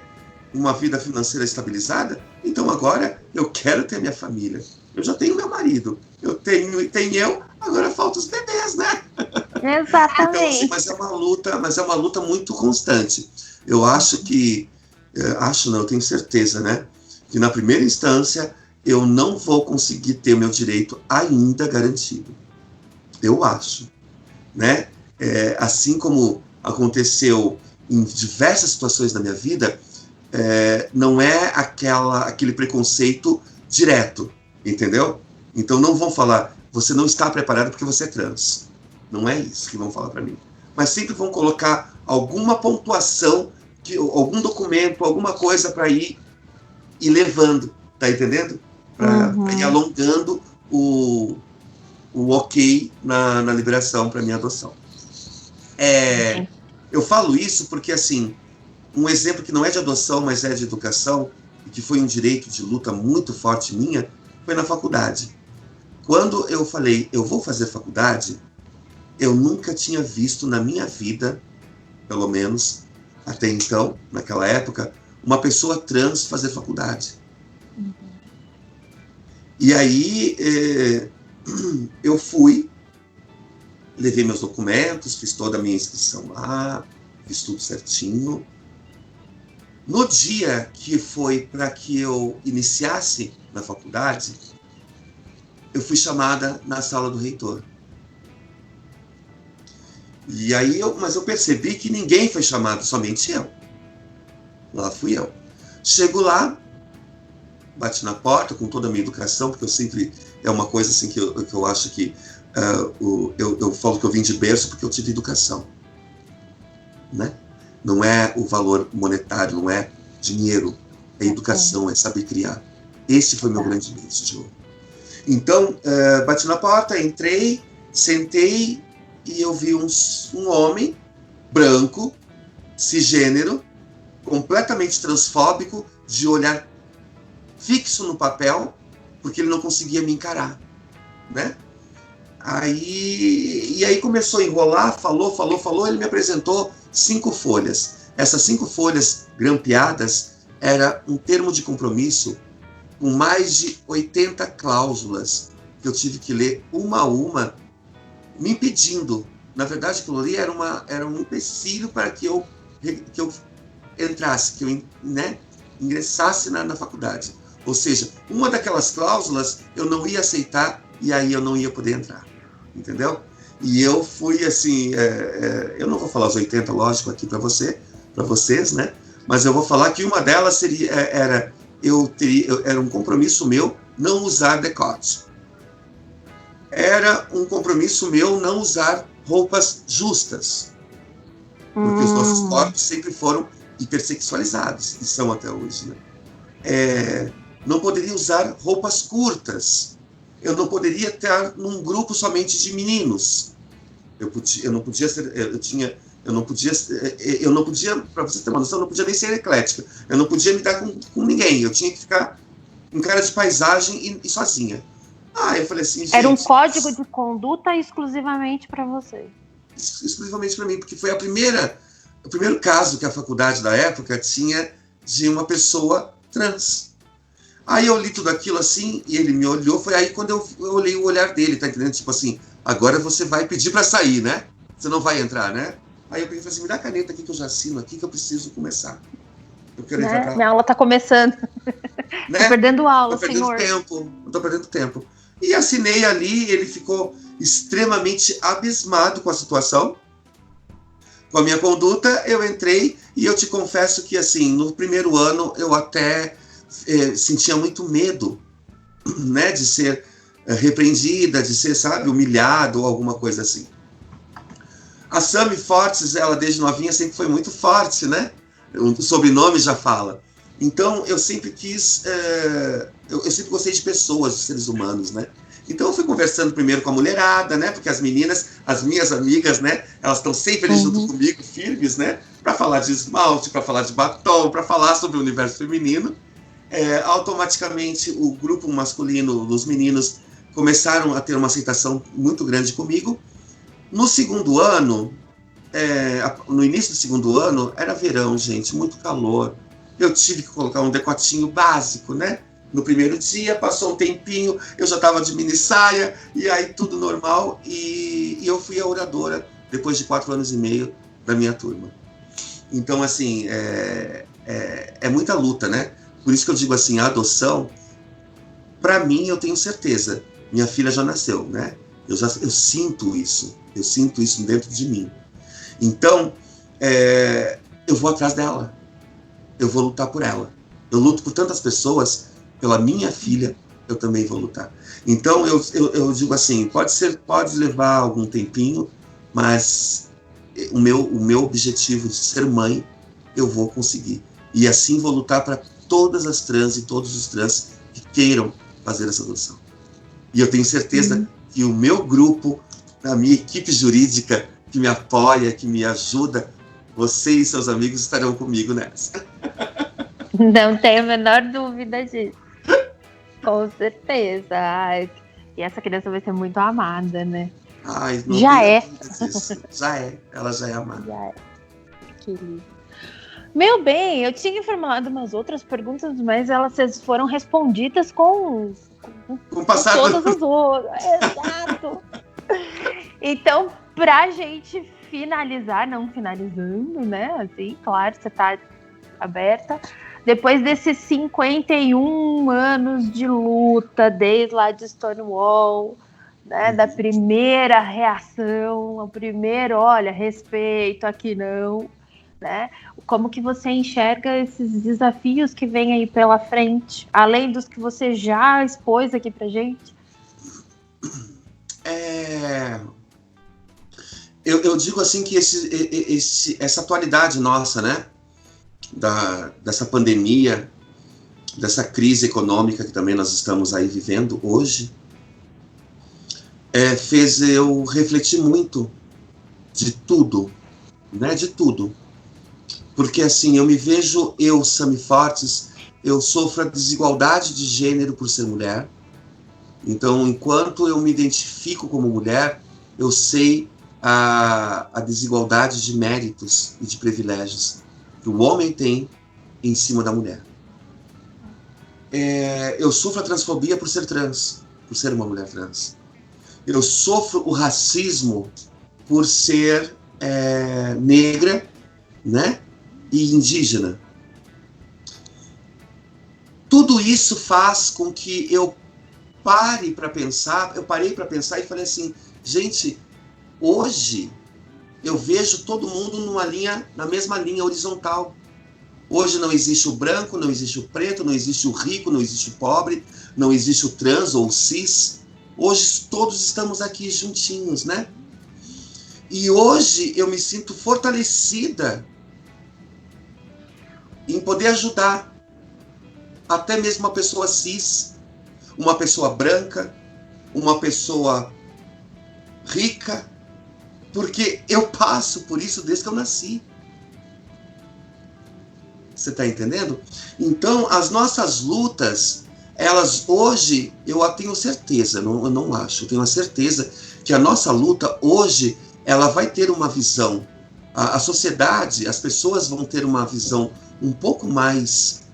S3: uma vida financeira estabilizada, então agora eu quero ter minha família. Eu já tenho meu marido, tenho eu, agora falta os bebês, né?
S2: Exatamente.
S3: Então, assim, mas é uma luta muito constante. Eu acho que, eu tenho certeza, né, que na primeira instância eu não vou conseguir ter o meu direito ainda garantido. Eu acho, né? Assim como aconteceu em diversas situações da minha vida, não é aquele preconceito direto, entendeu? Então não vão falar, você não está preparado porque você é trans. Não é isso que vão falar para mim. Mas sempre vão colocar alguma pontuação, algum documento, alguma coisa para ir levando, tá entendendo? Para ir alongando o ok na liberação para minha adoção. Eu falo isso porque, assim, um exemplo que não é de adoção, mas é de educação, e que foi um direito de luta muito forte minha, foi na faculdade. Quando eu falei, eu vou fazer faculdade, eu nunca tinha visto na minha vida, pelo menos até então, naquela época, uma pessoa trans fazer faculdade. E aí, eu fui, levei meus documentos, fiz toda a minha inscrição lá, fiz tudo certinho. No dia que foi para que eu iniciasse na faculdade, eu fui chamada na sala do reitor. E aí, mas eu percebi que ninguém foi chamado, somente eu. Lá fui eu. Chego lá, bati na porta com toda a minha educação, porque eu sempre, é uma coisa assim que eu acho que, eu falo que eu vim de berço porque eu tive educação, né? Não é o valor monetário, não é dinheiro, é educação, é saber criar. Esse foi meu grande mês de ouro. Então, bati na porta, entrei, sentei e eu vi um homem branco, cisgênero, completamente transfóbico, de olhar fixo no papel, porque ele não conseguia me encarar, né? E aí começou a enrolar, falou, ele me apresentou 5 folhas. Essas 5 folhas grampeadas era um termo de compromisso com mais de 80 cláusulas que eu tive que ler uma a uma, me impedindo. Na verdade, aquilo ali era um empecilho para que eu entrasse, que eu, né, ingressasse na faculdade. Ou seja, uma daquelas cláusulas eu não ia aceitar e aí eu não ia poder entrar, entendeu? E eu fui assim, eu não vou falar os 80, lógico, aqui para vocês, né? Mas eu vou falar que uma delas era um compromisso meu não usar decote. era um compromisso meu não usar roupas justas. Porque os nossos corpos sempre foram hipersexualizados, e são até hoje, né? Não poderia usar roupas curtas. Eu não poderia estar num grupo somente de meninos. Eu não podia, para você ter uma noção, eu não podia nem ser eclética. Eu não podia me dar com ninguém. Eu tinha que ficar em cara de paisagem e sozinha. Eu falei assim, gente...
S2: Era um código de conduta exclusivamente para você.
S3: Exclusivamente para mim, porque foi o primeiro caso que a faculdade da época tinha de uma pessoa trans. Aí eu li tudo aquilo assim, e ele me olhou, foi aí quando eu olhei o olhar dele, tá entendendo? Tipo assim, agora você vai pedir para sair, né? Você não vai entrar, né? Aí eu peguei e falei assim, me dá a caneta aqui que eu já assino aqui, que eu preciso começar. Eu quero entrar pra...
S2: Minha aula tá começando.
S3: Né?
S2: Tô perdendo aula,
S3: senhor. Tô perdendo tempo. E assinei ali, ele ficou extremamente abismado com a situação, com a minha conduta. Eu entrei e eu te confesso que, assim, no primeiro ano eu até sentia muito medo, né, de ser repreendida, de ser, sabe, humilhado ou alguma coisa assim. A Sami Fortes, ela desde novinha sempre foi muito forte, né? O sobrenome já fala. Então, eu sempre quis... eu sempre gostei de pessoas, de seres humanos, né? Então, eu fui conversando primeiro com a mulherada, né? Porque as meninas, as minhas amigas, né? Elas estão sempre ali junto comigo, firmes, né? Para falar de esmalte, para falar de batom, para falar sobre o universo feminino. Automaticamente, o grupo masculino, os meninos, começaram a ter uma aceitação muito grande comigo. No segundo ano, no início do segundo ano, era verão, gente, muito calor. Eu tive que colocar um decotinho básico, né? No primeiro dia, passou um tempinho, eu já estava de mini saia, e aí tudo normal, e eu fui a oradora, depois de 4 anos e meio, da minha turma. Então, assim, é muita luta, né? Por isso que eu digo assim, a adoção, para mim, eu tenho certeza, minha filha já nasceu, né? Eu sinto isso dentro de mim. Então, eu vou atrás dela, eu vou lutar por ela. Eu luto por tantas pessoas, pela minha filha, eu também vou lutar. Então, eu digo assim, pode levar algum tempinho, mas o meu objetivo de ser mãe, eu vou conseguir. E assim vou lutar para todas as trans e todos os trans que queiram fazer essa adoção. E eu tenho certeza que o meu grupo, a minha equipe jurídica, que me apoia, que me ajuda, você e seus amigos estarão comigo nessa.
S2: Não tenho a menor dúvida disso. Com certeza. Ai, e essa criança vai ser muito amada, né?
S3: Ai, não
S2: já é.
S3: Já é. Ela já é amada.
S2: Já é. Que lindo. Meu bem, eu tinha formulado umas outras perguntas, mas elas foram respondidas com todas as outras. Exato. Então, pra gente finalizar, não finalizando, né? Assim, claro, você tá aberta. Depois desses 51 anos de luta, desde lá de Stonewall, né? Da primeira reação, o primeiro, olha, respeito, aqui não. Né? Como que você enxerga esses desafios que vêm aí pela frente, além dos que você já expôs aqui pra gente?
S3: Eu digo assim que essa atualidade nossa, né, dessa pandemia, dessa crise econômica que também nós estamos aí vivendo hoje, fez eu refletir muito de tudo, né, de tudo. Porque assim, eu me vejo, Sami Fortes, eu sofro a desigualdade de gênero por ser mulher. Então, enquanto eu me identifico como mulher, eu sei a desigualdade de méritos e de privilégios que o homem tem em cima da mulher. Eu sofro a transfobia por ser trans, por ser uma mulher trans. Eu sofro o racismo por ser negra, né? E indígena. Tudo isso faz com que eu parei para pensar e falei assim, gente, hoje eu vejo todo mundo na mesma linha horizontal. Hoje não existe o branco, não existe o preto, não existe o rico, não existe o pobre, não existe o trans ou o cis. Hoje todos estamos aqui juntinhos, né? E hoje eu me sinto fortalecida em poder ajudar até mesmo uma pessoa cis, uma pessoa branca, uma pessoa rica, porque eu passo por isso desde que eu nasci. Você está entendendo? Então, as nossas lutas, elas hoje, eu tenho certeza, eu não acho, eu tenho a certeza que a nossa luta hoje, ela vai ter uma visão, a sociedade, as pessoas vão ter uma visão um pouco mais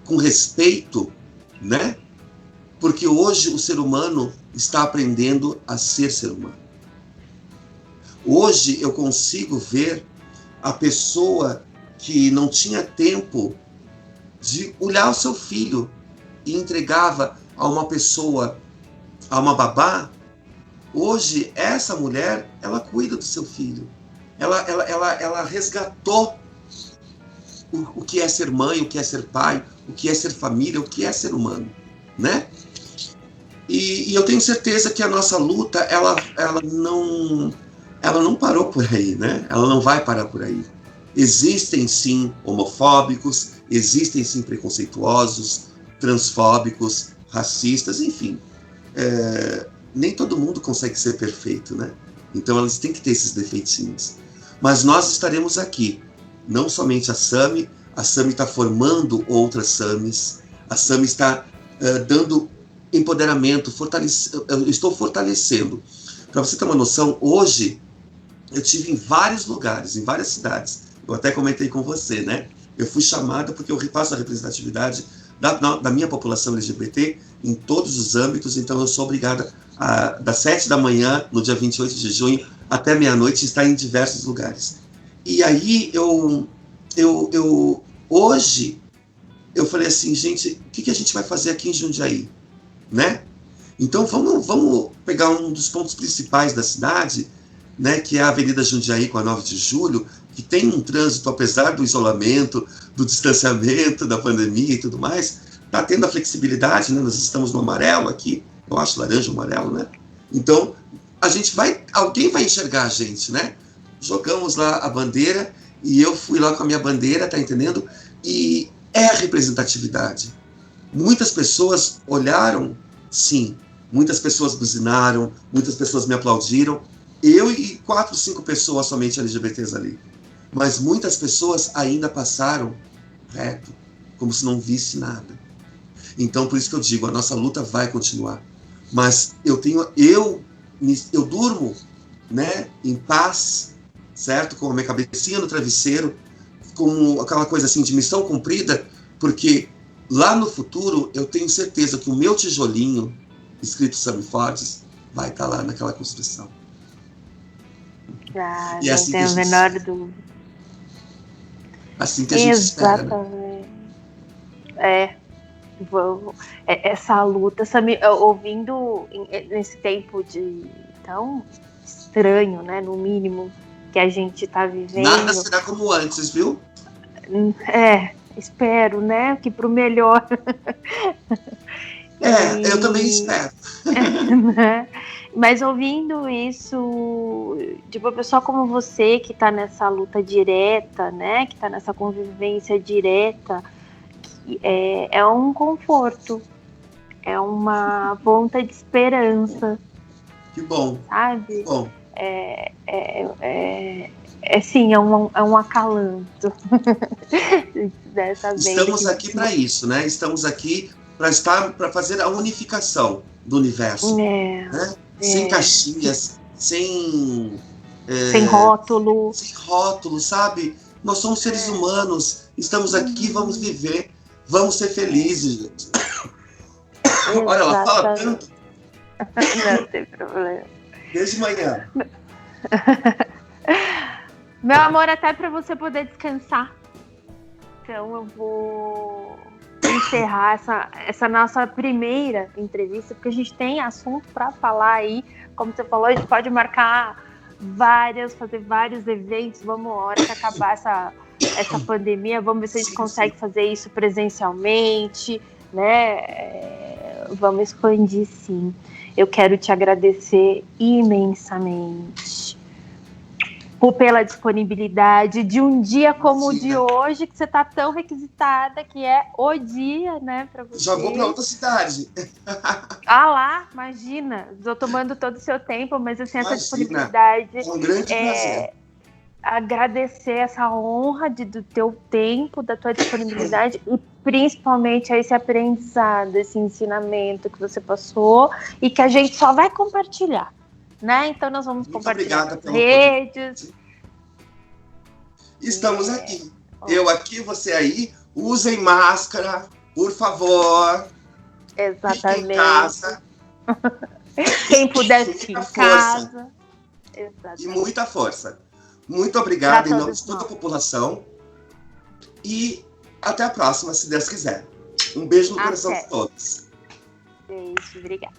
S3: com respeito, né? Porque hoje o ser humano está aprendendo a ser ser humano. Hoje eu consigo ver a pessoa que não tinha tempo de olhar o seu filho e entregava a uma pessoa, a uma babá. Hoje, essa mulher, ela cuida do seu filho. Ela resgatou o que é ser mãe, o que é ser pai, o que é ser família, o que é ser humano, né? E eu tenho certeza que a nossa luta, ela não parou por aí, né? Ela não vai parar por aí. Existem sim homofóbicos, existem sim preconceituosos, transfóbicos, racistas, enfim. Nem todo mundo consegue ser perfeito, né? Então eles têm que ter esses defeitinhos. Mas nós estaremos aqui, não somente a Sami está formando outras Samis, a Sami está dando empoderamento, eu estou fortalecendo. Para você ter uma noção, hoje eu estive em vários lugares, em várias cidades. Eu até comentei com você, né? Eu fui chamada porque eu faço a representatividade da minha população LGBT em todos os âmbitos, então eu sou obrigada das 7 da manhã, no dia 28 de junho, até meia-noite, estar em diversos lugares. E aí, hoje, eu falei assim, gente, o que a gente vai fazer aqui em Jundiaí, né? Então, vamos pegar um dos pontos principais da cidade, né, que é a Avenida Jundiaí com a 9 de julho, que tem um trânsito, apesar do isolamento, do distanciamento, da pandemia e tudo mais, está tendo a flexibilidade, né? Nós estamos no amarelo aqui, eu acho laranja ou amarelo, né? Então, alguém vai enxergar a gente, né? Jogamos lá a bandeira, e eu fui lá com a minha bandeira, tá entendendo? E é a representatividade. Muitas pessoas olharam, sim, muitas pessoas buzinaram, muitas pessoas me aplaudiram, eu e 4, 5 pessoas somente LGBTs ali. Mas muitas pessoas ainda passaram reto, como se não visse nada. Então, por isso que eu digo, a nossa luta vai continuar. Mas eu durmo, né, em paz, certo? Com a minha cabecinha no travesseiro, com aquela coisa assim de missão cumprida, porque lá no futuro eu tenho certeza que o meu tijolinho, escrito Sami Fortes, vai estar lá naquela construção.
S2: E assim não tenho a menor dúvida.
S3: Assim que a gente espera.
S2: Exatamente. Essa luta, ouvindo nesse tempo de tão estranho, né, no mínimo, que a gente está vivendo.
S3: Nada será como antes, viu?
S2: Espero, né, que pro melhor.
S3: Eu também espero.
S2: Né? Mas ouvindo isso de uma pessoa como você, que está nessa luta direta, né, que está nessa convivência direta, é um conforto, é uma ponta de esperança.
S3: Que bom.
S2: Sabe?
S3: Que bom.
S2: Sim, é um acalanto.
S3: Estamos aqui para isso, né? Estamos aqui para fazer a unificação do universo, né? Sem caixinhas, sem
S2: rótulo.
S3: Sem rótulo, sabe? Nós somos seres humanos, estamos aqui, vamos viver, vamos ser felizes, gente. Olha, ela fala tanto.
S2: Não tem problema.
S3: Desde manhã.
S2: Meu amor, até para você poder descansar. Então eu vou encerrar essa nossa primeira entrevista, porque a gente tem assunto para falar aí. Como você falou, a gente pode marcar fazer vários eventos. Vamos, a hora que acabar essa pandemia, vamos ver se a gente consegue fazer isso presencialmente, né? Vamos expandir, sim. Eu quero te agradecer imensamente pela disponibilidade de um dia como o de hoje, que você está tão requisitada, que é o dia, né, para você.
S3: Já vou para outra cidade.
S2: Ah lá, imagina. Estou tomando todo o seu tempo, mas assim, essa disponibilidade.
S3: É um grande prazer.
S2: Agradecer essa honra do teu tempo, da tua disponibilidade e principalmente a esse aprendizado, esse ensinamento que você passou e que a gente só vai compartilhar, né? Então nós vamos compartilhar nas redes.
S3: Estamos aqui. Eu aqui, você aí. Usem máscara, por favor.
S2: Exatamente.
S3: Fiquem em casa.
S2: Quem puder ficar em casa.
S3: Exatamente. E muita força. Muito obrigado em nome de toda a população. E até a próxima, se Deus quiser. Um beijo no coração de todos.
S2: Beijo, obrigada.